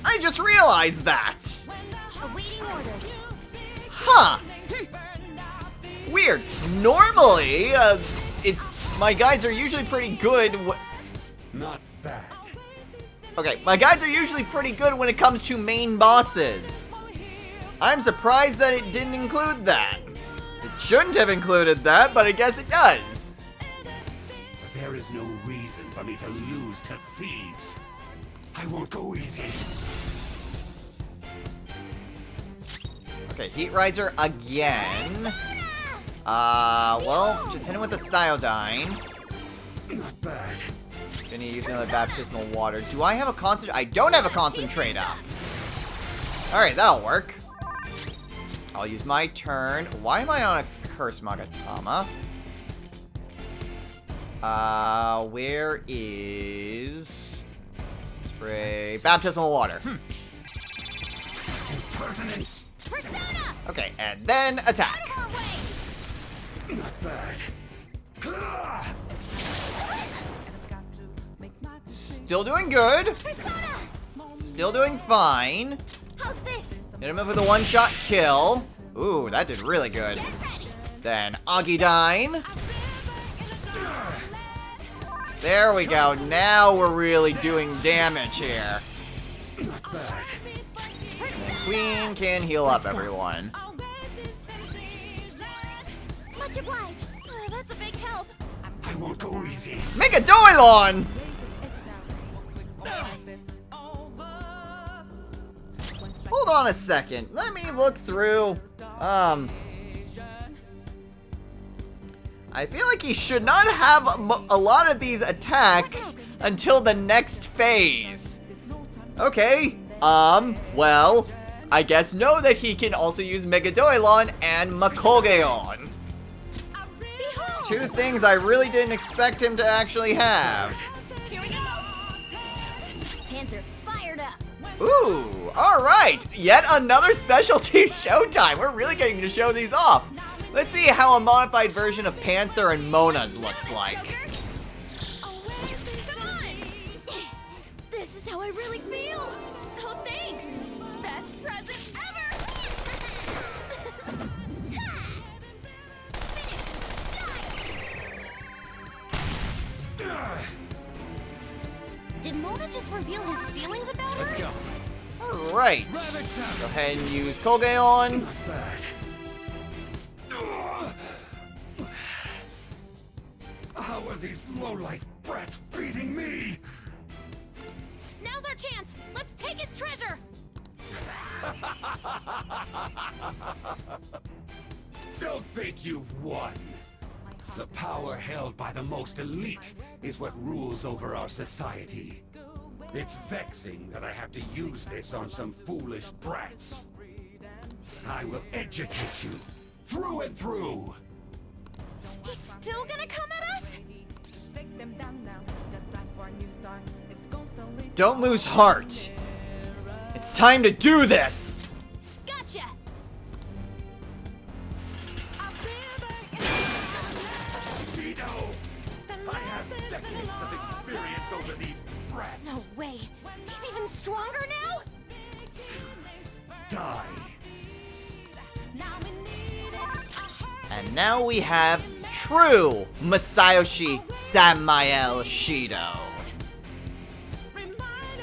S1: I just realized that.
S2: Awaiting orders.
S1: Huh. Weird. Normally, my guides are usually pretty good.
S17: Not bad.
S1: Okay, my guides are usually pretty good when it comes to main bosses. I'm surprised that it didn't include that. It shouldn't have included that, but I guess it does.
S17: But there is no reason for me to lose to thieves. I won't go easy.
S1: Okay, Heat Riser again. Well, just hit him with the Styodyne.
S17: Not bad.
S1: Gonna use another Baptismal Water. Do I have a concentrate? I don't have a concentrate up. Alright, that'll work. I'll use my turn. Why am I on a Curse Magatama? Where is... Spray... Baptismal Water. Okay, and then attack.
S17: Not bad.
S1: Still doing good. Still doing fine.
S2: How's this?
S1: Hit him up with a one-shot kill. Ooh, that did really good. Then Agidyne. There we go. Now we're really doing damage here. Queen can heal up everyone.
S7: Much obliged. That's a big help.
S17: I won't go easy.
S1: Megadoylon! Hold on a second. Let me look through. I feel like he should not have a lot of these attacks until the next phase. Okay. Well, I guess know that he can also use Megadoylon and Makolgeon. Two things I really didn't expect him to actually have.
S7: Here we go. Panther's fired up.
S1: Ooh, alright. Yet another specialty showtime. We're really getting to show these off. Let's see how a modified version of Panther and Mona's looks like.
S7: This is how I really feel. Oh, thanks. Best present ever.
S2: Did Mona just reveal his feelings about her?
S4: Let's go.
S1: Alright. Go ahead and use Colgaon.
S17: How are these lowlife brats beating me?
S7: Now's our chance. Let's take his treasure.
S17: Don't think you've won. The power held by the most elite is what rules over our society. It's vexing that I have to use this on some foolish brats. I will educate you through and through.
S7: He's still gonna come at us?
S1: Don't lose heart. It's time to do this.
S7: Gotcha.
S17: Shido! I have decades of experience over these brats.
S7: No way. He's even stronger now?
S17: Die.
S1: And now we have true Masayoshi Samael Shido.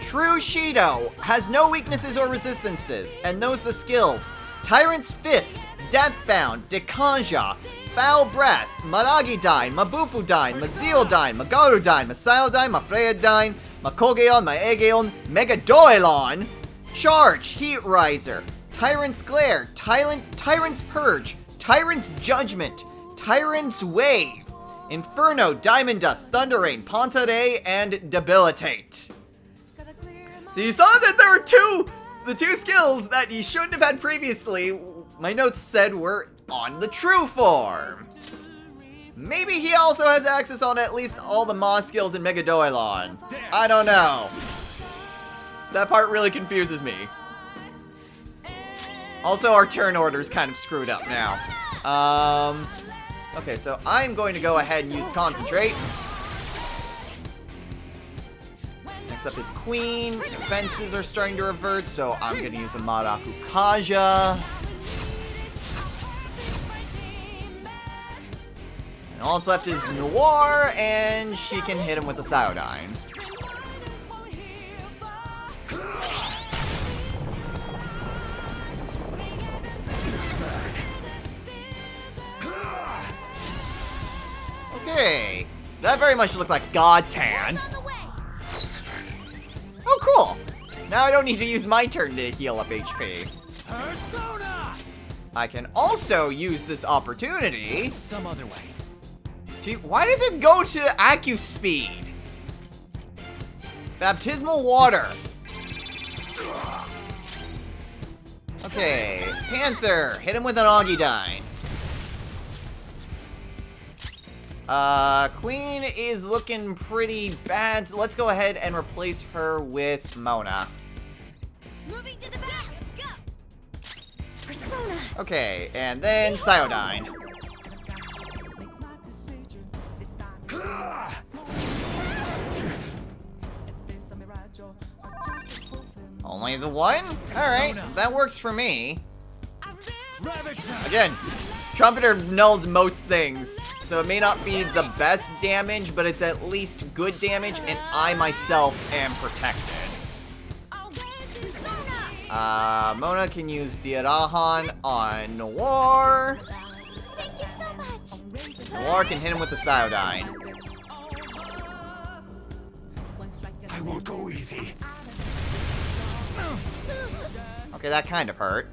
S1: True Shido has no weaknesses or resistances and knows the skills Tyrant's Fist, Deathbound, Dekanja, Foul Breath, Maragidyne, Mabufudyne, Mazealdyne, Magarudyne, Masayodyne, Mafreyadyne, Makolgeon, Maegeon, Megadoylon, Charge, Heat Riser, Tyrant's Glare, Tyrant's Purge, Tyrant's Judgment, Tyrant's Wave, Inferno, Diamond Dust, Thunder Rain, Ponta-Ray, and Debilitate. So you saw that there were the two skills that you shouldn't have had previously, my notes said were on the true form. Maybe he also has access on at least all the Moss skills in Megadoylon. I don't know. That part really confuses me. Also, our turn order is kind of screwed up now. Okay, so I'm going to go ahead and use Concentrate. Next up is Queen. Defenses are starting to revert, so I'm going to use a Maraku Kaja. And all that's left is Noir, and she can hit him with a Cyodyne. Okay, that very much looked like God's hand. Oh, cool. Now I don't need to use my turn to heal up HP.
S4: Persona!
S1: I can also use this opportunity.
S4: Some other way.
S1: Why does it go to Acu Speed? Baptismal Water. Okay, Panther, hit him with an Augudine. Queen is looking pretty bad, so let's go ahead and replace her with Mona.
S7: Moving to the back, let's go.
S22: Persona.
S1: Okay, and then Cyodyne. Only the one? Alright, that works for me. Again, Trumpeter nulls most things, so it may not be the best damage, but it's at least good damage, and I myself am protected. Mona can use Diarahan on Noir.
S7: Thank you so much.
S1: Noir can hit him with the Cyodyne.
S17: I won't go easy.
S1: Okay, that kind of hurt.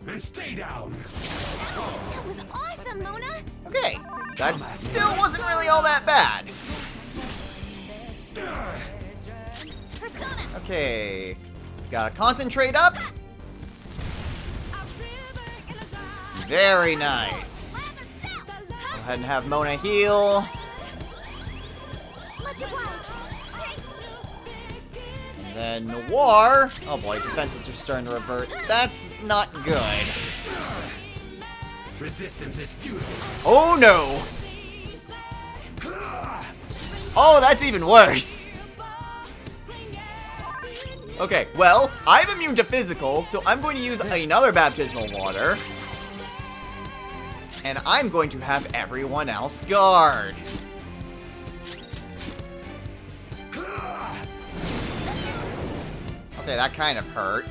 S17: And stay down.
S7: That was awesome, Mona.
S1: Okay, that still wasn't really all that bad.
S7: Persona.
S1: Okay, gotta concentrate up. Very nice. Go ahead and have Mona heal.
S7: Much obliged.
S1: And then Noir. Oh boy, defenses are starting to revert. That's not good.
S17: Resistance is futile.
S1: Oh no! Oh, that's even worse. Okay, well, I'm immune to physical, so I'm going to use another Baptismal Water. And I'm going to have everyone else guard. Okay, that kind of hurt.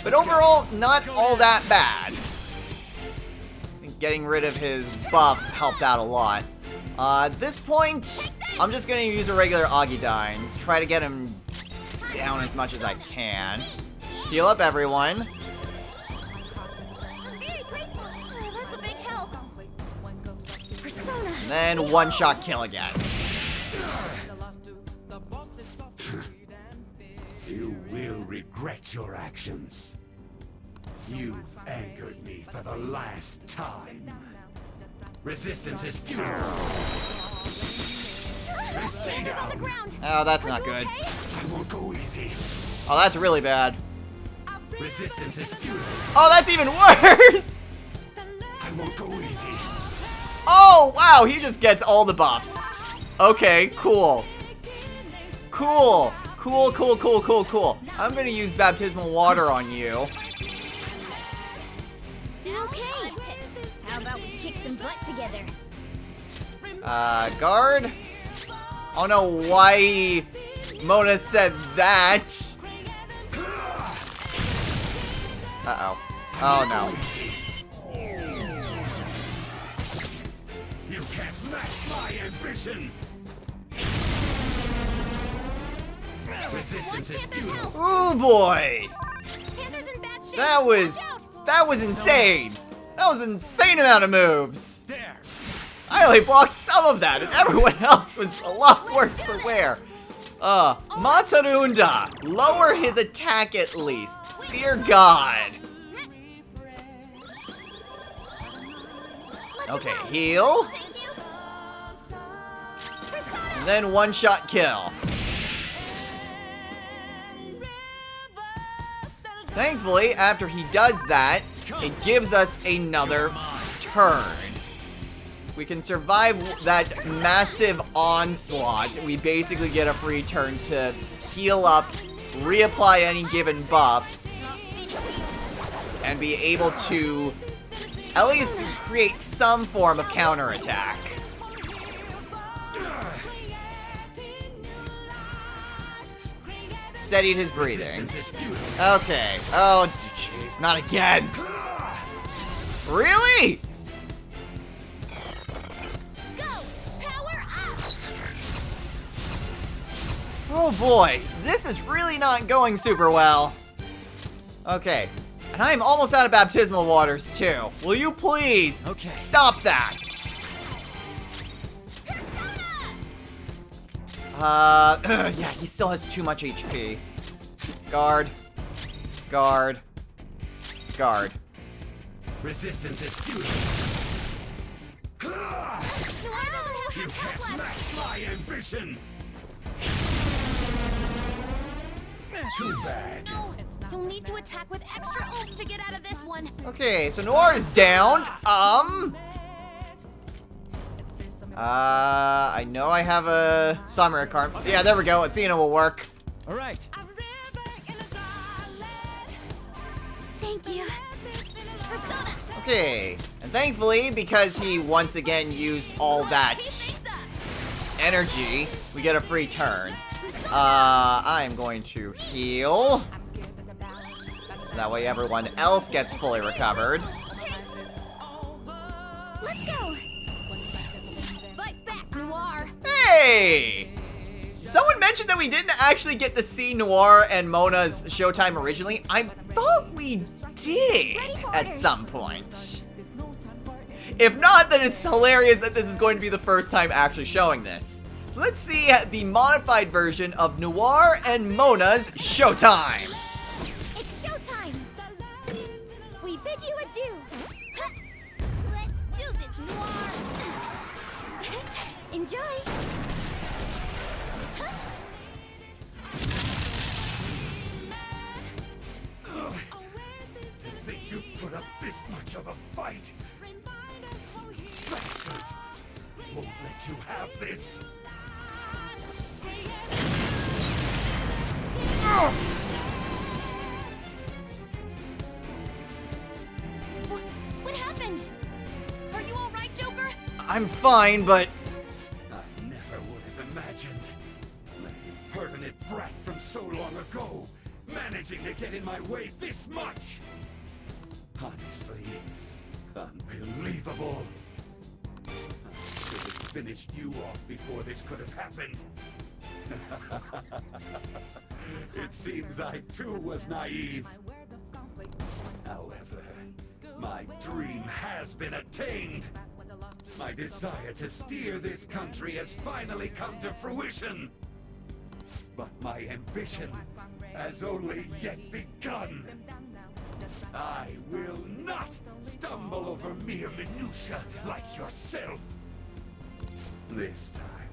S1: But overall, not all that bad. I think getting rid of his buff helped out a lot. At this point, I'm just going to use a regular Augudine. Try to get him down as much as I can. Heal up everyone.
S7: That's a big help.
S22: Persona.
S1: And then one-shot kill again.
S17: You will regret your actions. You've angered me for the last time. Resistance is futile. Stay down.
S1: Oh, that's not good.
S17: I won't go easy.
S1: Oh, that's really bad.
S17: Resistance is futile.
S1: Oh, that's even worse!
S17: I won't go easy.
S1: Oh, wow, he just gets all the buffs. Okay, cool. Cool. Cool, cool, cool, cool, cool. I'm gonna use Baptismal Water on you.
S7: Okay. How about we kick some butt together?
S1: Guard? I don't know why Mona said that. Uh-oh. Oh, no.
S17: You can't match my ambition. Resistance is futile.
S1: Oh, boy.
S7: Panther's in bad shape.
S1: That was insane. That was an insane amount of moves. I only blocked some of that, and everyone else was a lot worse for wear. Matarunda, lower his attack at least. Dear God. Okay, heal. And then one-shot kill. Thankfully, after he does that, it gives us another turn. We can survive that massive onslaught. We basically get a free turn to heal up, reapply any given buffs, and be able to at least create some form of counterattack. Steadied his breathing. Okay. Oh, jeez. Not again. Really? Oh boy. This is really not going super well. Okay. And I'm almost out of baptismal waters, too. Will you please stop that? Yeah, he still has too much HP. Guard. Guard. Guard.
S17: Resistance is futile. You can't match my ambition. Too bad.
S7: No, you'll need to attack with extra oomph to get out of this one.
S1: Okay, so Noir is down. I know I have a summer card. Yeah, there we go. Athena will work.
S4: All right.
S7: Thank you. Persona.
S1: Okay, and thankfully, because he once again used all that energy, we get a free turn. I'm going to heal. That way everyone else gets fully recovered.
S7: Let's go. Fight back, Noir.
S1: Hey! Someone mentioned that we didn't actually get to see Noir and Mona's showtime originally. I thought we did at some point. If not, then it's hilarious that this is going to be the first time actually showing this. So let's see the modified version of Noir and Mona's showtime.
S7: It's showtime. We bid you adieu. Huh. Let's do this, Noir. Enjoy.
S17: Didn't think you'd put up this much of a fight. Bastard! Won't let you have this.
S7: What happened? Are you all right, Joker?
S1: I'm fine, but
S17: I never would have imagined. That impertinent brat from so long ago, managing to get in my way this much. Honestly, unbelievable. I should have finished you off before this could have happened. It seems I too was naive. However, my dream has been attained. My desire to steer this country has finally come to fruition. But my ambition has only yet begun. I will not stumble over mere minutia like yourself. This time,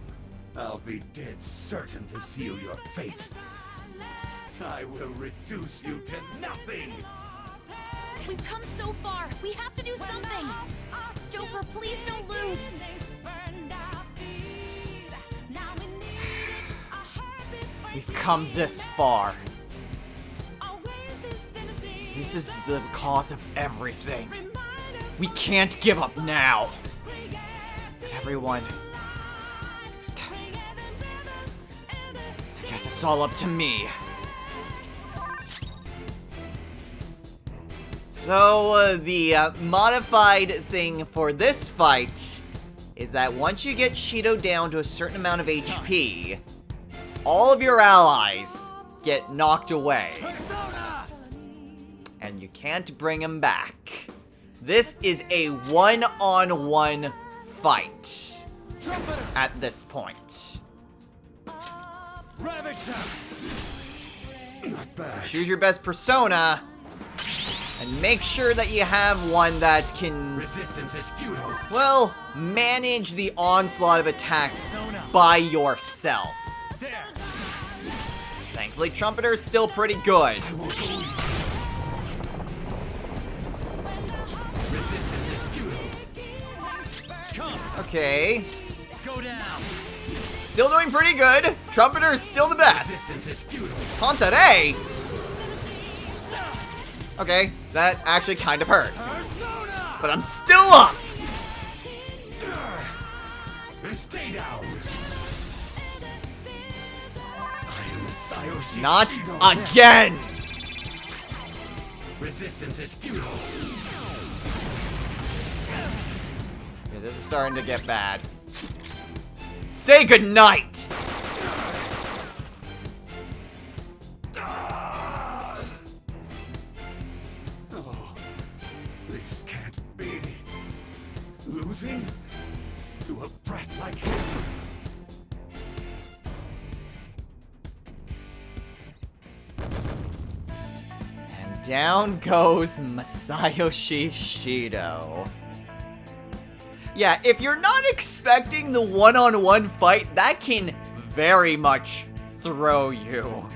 S17: I'll be dead certain to seal your fate. I will reduce you to nothing.
S7: We've come so far. We have to do something. Joker, please don't lose.
S1: we've come this far. This is the cause of everything. We can't give up now. But everyone... I guess it's all up to me. So, the modified thing for this fight is that once you get Shido down to a certain amount of HP, all of your allies get knocked away. And you can't bring him back. This is a one-on-one fight at this point.
S17: Ravage them. Not bad.
S1: Choose your best persona, and make sure that you have one that can,
S17: Resistance is futile.
S1: well, manage the onslaught of attacks by yourself. Thankfully, Trumpeter is still pretty good. Okay.
S4: Go down.
S1: Still doing pretty good. Trumpeter is still the best. Pontaré? Okay, that actually kind of hurt. But I'm still up.
S17: And stay down.
S1: Not again.
S17: Resistance is futile.
S1: Yeah, this is starting to get bad. Say goodnight.
S17: Oh, this can't be. Losing to a brat like him.
S1: And down goes Masayoshi Shido. Yeah, if you're not expecting the one-on-one fight, that can very much throw you.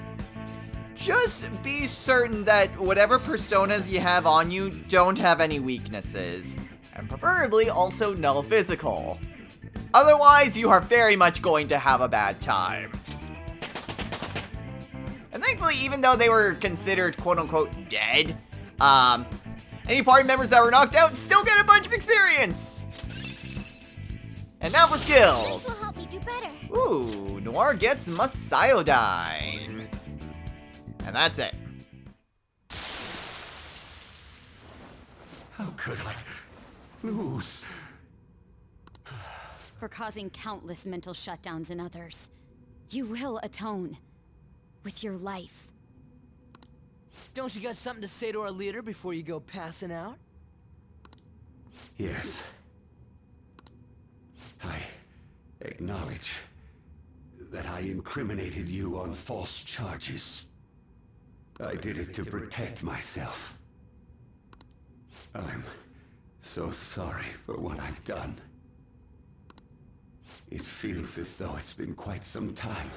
S1: Just be certain that whatever personas you have on you don't have any weaknesses, and preferably also null physical. Otherwise, you are very much going to have a bad time. And thankfully, even though they were considered quote-unquote dead, any party members that were knocked out still get a bunch of experience. And now for skills.
S22: This will help me do better.
S1: Ooh, Noir gets Masayodyne. And that's it.
S17: How could I lose?
S2: For causing countless mental shutdowns in others, you will atone with your life.
S6: Don't you got something to say to our leader before you go passing out?
S17: Yes. I acknowledge that I incriminated you on false charges. I did it to protect myself. I'm so sorry for what I've done. It feels as though it's been quite some time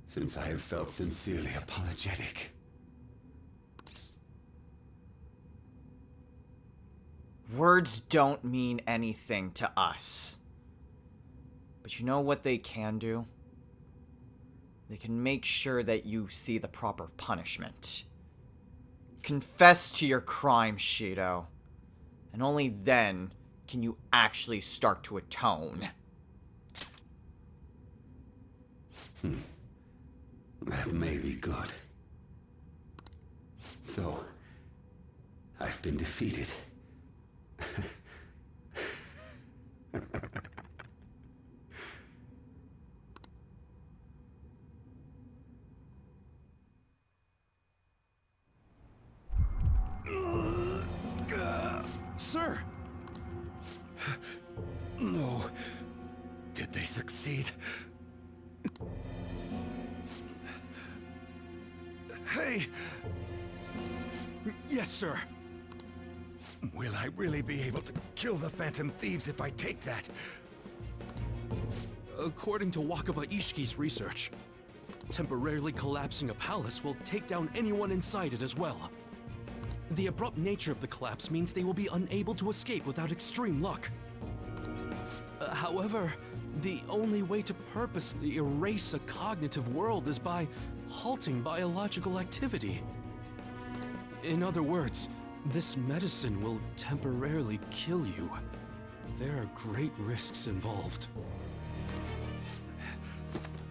S17: since I have felt sincerely apologetic.
S1: Words don't mean anything to us. But you know what they can do? They can make sure that you see the proper punishment. Confess to your crime, Shido. And only then can you actually start to atone.
S17: That may be good. So, I've been defeated.
S3: Sir! No. Did they succeed? Hey! Yes, sir. Will I really be able to kill the Phantom Thieves if I take that? According to Wakaba Ishiki's research, temporarily collapsing a palace will take down anyone inside it as well. The abrupt nature of the collapse means they will be unable to escape without extreme luck. However, the only way to purposely erase a cognitive world is by halting biological activity. In other words, this medicine will temporarily kill you. There are great risks involved.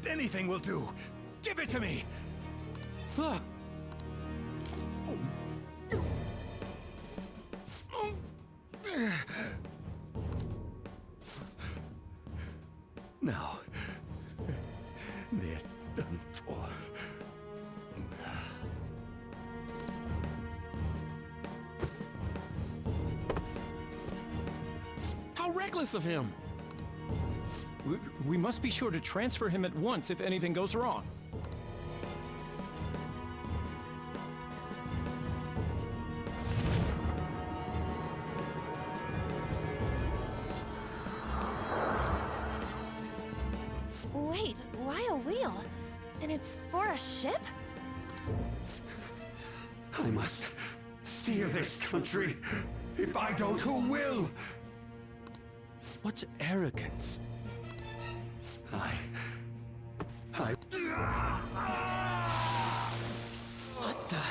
S3: Anything will do! Give it to me! Ah. Now, they're done for.
S10: How reckless of him! We must be sure to transfer him at once if anything goes wrong.
S7: Wait, why a wheel? And it's for a ship?
S17: I must steer this country. If I don't, who will?
S3: What arrogance.
S6: What the?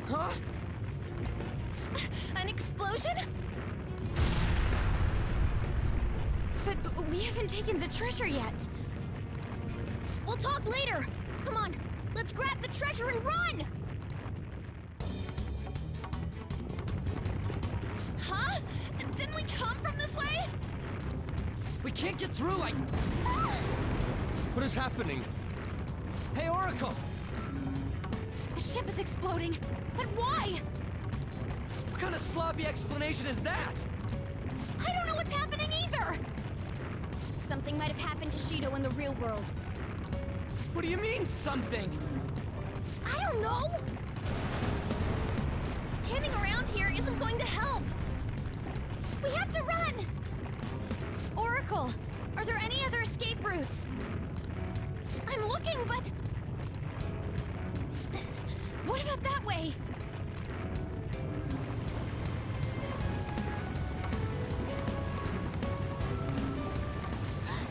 S6: Huh?
S7: An explosion?
S2: But we haven't taken the treasure yet.
S7: We'll talk later. Come on, let's grab the treasure and run! Huh? Didn't we come from this way?
S6: We can't get through like...
S3: What is happening?
S6: Hey, Oracle!
S2: The ship is exploding.
S7: But why?
S6: What kind of sloppy explanation is that?
S7: I don't know what's happening either! Something might have happened to Shido in the real world.
S6: What do you mean, something?
S7: I don't know! Standing around here isn't going to help! We have to run!
S2: Oracle, are there any other escape routes?
S7: I'm looking, but...
S2: What about that way?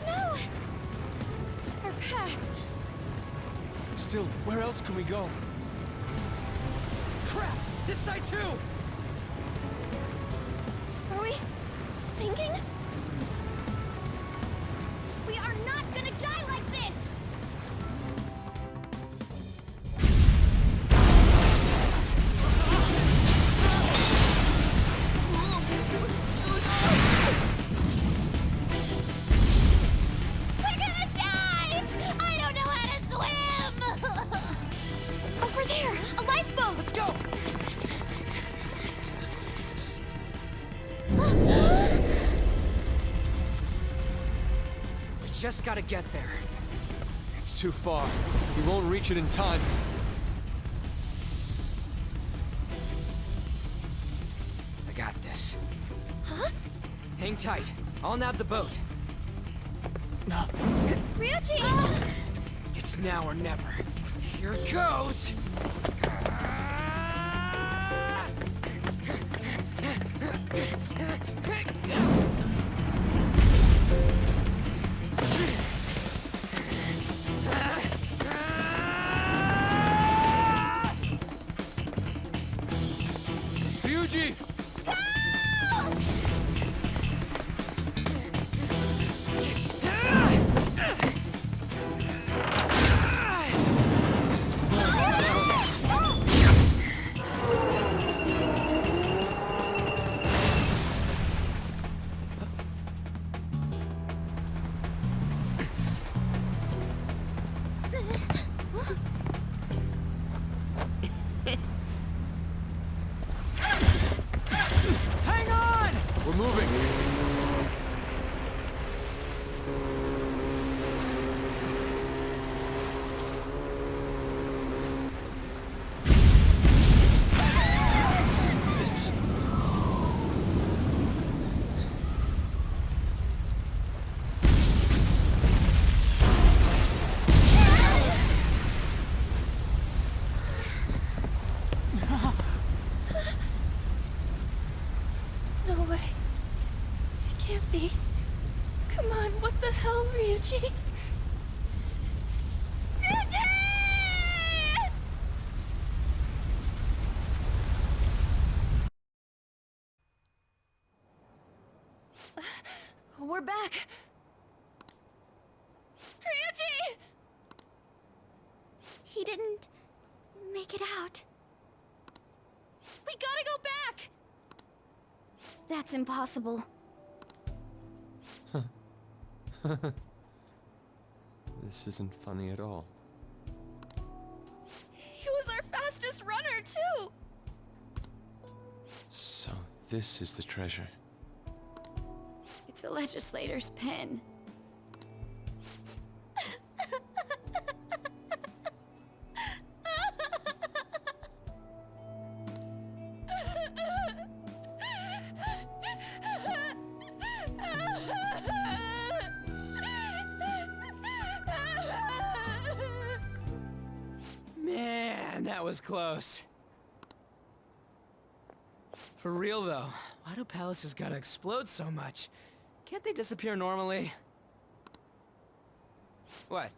S7: No! Our path!
S3: Still, where else can we go?
S6: Crap! This side too!
S7: Are we sinking? We are not gonna die like this! We're gonna die! I don't know how to swim!
S2: Over there! A lifeboat!
S6: Let's go! We just gotta get there.
S3: It's too far. We won't reach it in time.
S6: I got this.
S7: Huh?
S6: Hang tight. I'll nab the boat.
S7: Ryuji!
S6: It's now or never. Here it goes!
S3: Ryuji!
S4: Hang on!
S3: We're moving.
S7: No way. It can't be. Come on, what the hell, Ryuji? Ryuji! We're back. Ryuji! He didn't make it out. We gotta go back! That's impossible.
S3: This isn't funny at all.
S7: He was our fastest runner, too!
S3: So, this is the treasure.
S2: It's a legislator's pen.
S6: Man, that was close. For real though, Why do palaces gotta explode so much? Can't they disappear normally? What?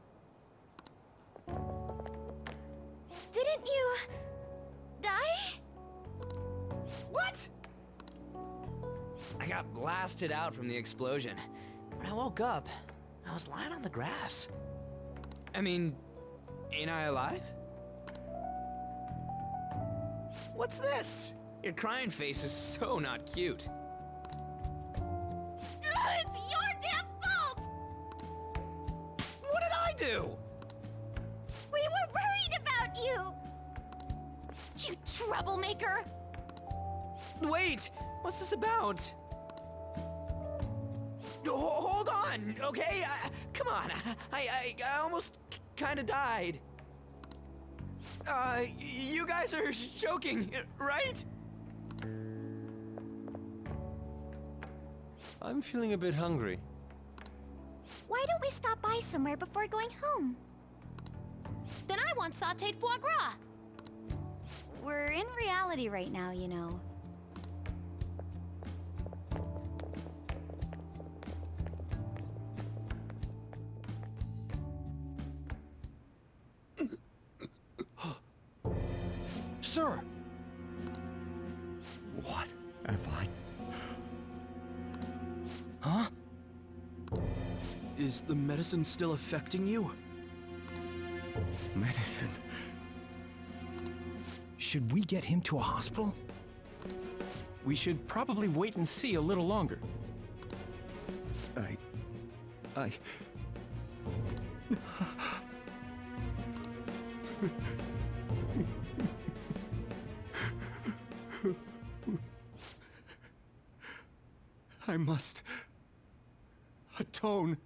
S7: Didn't you... die?
S6: What? I got blasted out from the explosion. When I woke up, I was lying on the grass. I mean, ain't I alive? What's this? Your crying face is so not cute.
S7: It's your damn fault!
S6: What did I do?
S7: We were worried about you! You troublemaker!
S6: Wait, what's this about? Hold on, okay? Come on, I almost kind of died. You guys are joking, right?
S10: I'm feeling a bit hungry.
S7: Why don't we stop by somewhere before going home? Then I want sauteed foie gras!
S2: We're in reality right now, you know.
S3: Sir!
S20: What have I...
S3: Huh? Is the medicine still affecting you?
S20: Medicine? Should we get him to a hospital?
S10: We should probably wait and see a little longer.
S20: I... I must atone.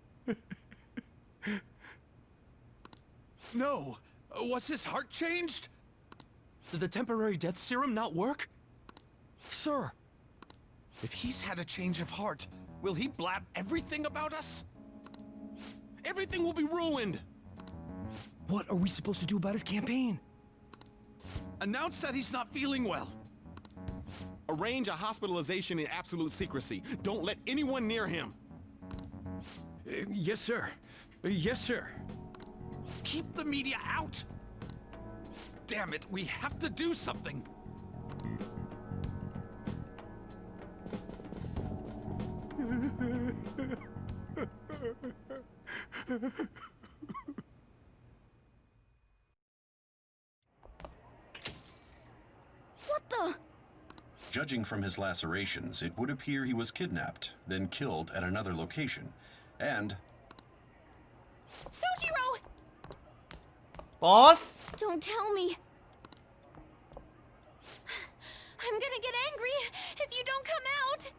S3: No! Was his heart changed? Did the temporary death serum not work? Sir! If he's had a change of heart, will he blab everything about us? Everything will be ruined!
S20: What are we supposed to do about his campaign?
S10: Announce that he's not feeling well.
S8: Arrange a hospitalization in absolute secrecy. Don't let anyone near him.
S10: Yes, sir. Yes, sir.
S3: Keep the media out! Damn it, we have to do something!
S7: What the?
S16: Judging from his lacerations, it would appear he was kidnapped, then killed at another location. And...
S7: Sojiro!
S1: Boss?
S7: Don't tell me. I'm gonna get angry if you don't come out.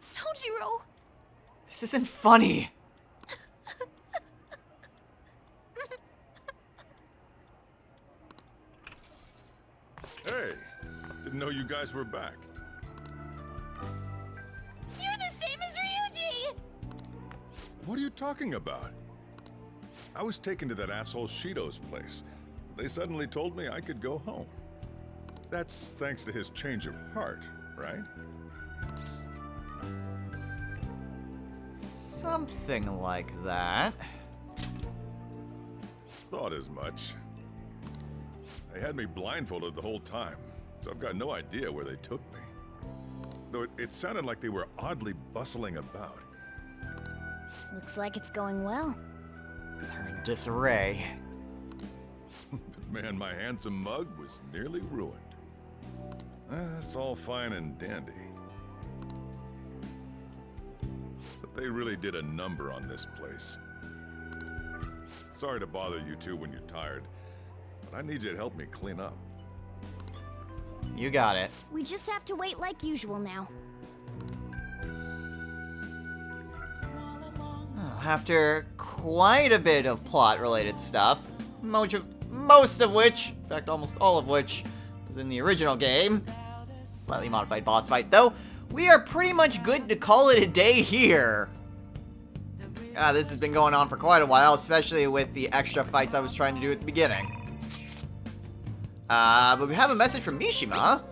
S7: Sojiro!
S1: This isn't funny.
S11: Hey, didn't know you guys were back.
S7: You're the same as Ryuji!
S11: What are you talking about? I was taken to that asshole Shido's place. They suddenly told me I could go home. That's thanks to his change of heart, right?
S1: Something like that.
S11: Thought as much. They had me blindfolded the whole time, so I've got no idea where they took me. Though it sounded like they were oddly bustling about.
S2: Looks like it's going well.
S1: They're in disarray.
S11: Man, my handsome mug was nearly ruined. That's all fine and dandy. But they really did a number on this place. Sorry to bother you two when you're tired, but I need you to help me clean up.
S1: You got it.
S2: We just have to wait like usual now.
S1: Well, after quite a bit of plot-related stuff, most of which, in fact almost all of which, was in the original game, slightly modified boss fight though, we are pretty much good to call it a day here. This has been going on for quite a while, especially with the extra fights I was trying to do at the beginning. But we have a message from Mishima.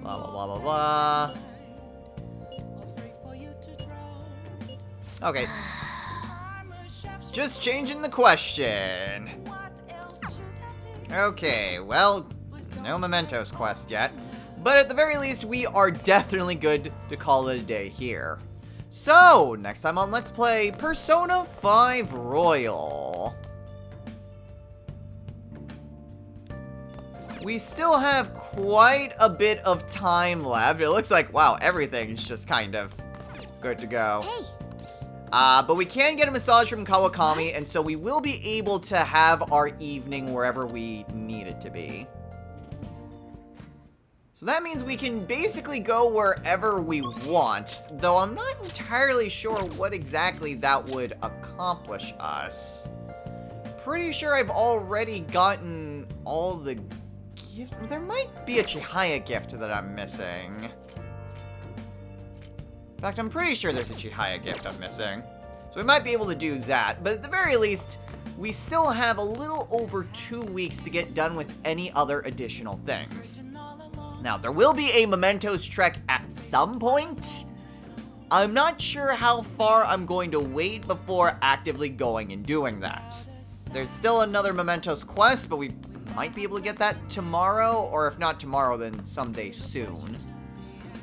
S1: Blah, blah, blah, blah, blah. Okay. Just changing the question. Okay, well, no Mementos quest yet. But at the very least, we are definitely good to call it a day here. So, next time on Let's Play Persona 5 Royal. We still have quite a bit of time left. It looks like, wow, everything's just kind of good to go.
S7: Hey.
S1: But we can get a massage from Kawakami, and so we will be able to have our evening wherever we need it to be. So that means we can basically go wherever we want, though I'm not entirely sure what exactly that would accomplish us. Pretty sure I've already gotten all the gifts. There might be a Chihaya gift that I'm missing. In fact, I'm pretty sure there's a Chihaya gift I'm missing. So we might be able to do that, but at the very least, we still have a little over 2 weeks to get done with any other additional things. Now, there will be a Mementos trek at some point. I'm not sure how far I'm going to wait before actively going and doing that. There's still another Mementos quest, but we might be able to get that tomorrow, or if not tomorrow, then someday soon.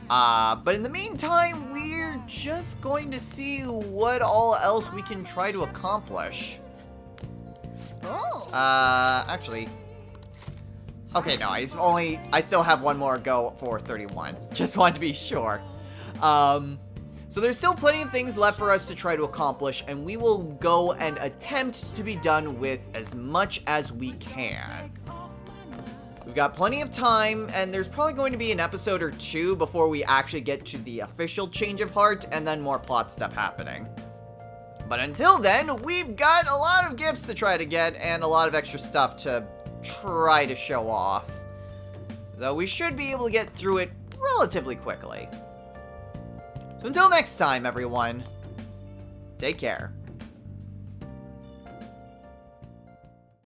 S1: But in the meantime, we're just going to see what all else we can try to accomplish.
S7: Oh.
S1: Actually... Okay, no, I still have one more go for 31. Just wanted to be sure. So there's still plenty of things left for us to try to accomplish, and we will go and attempt to be done with as much as we can. We've got plenty of time, and there's probably going to be an episode or two before we actually get to the official change of heart, and then more plot stuff happening. But until then, we've got a lot of gifts to try to get, and a lot of extra stuff to try to show off. Though we should be able to get through it relatively quickly. So until next time, everyone, take care.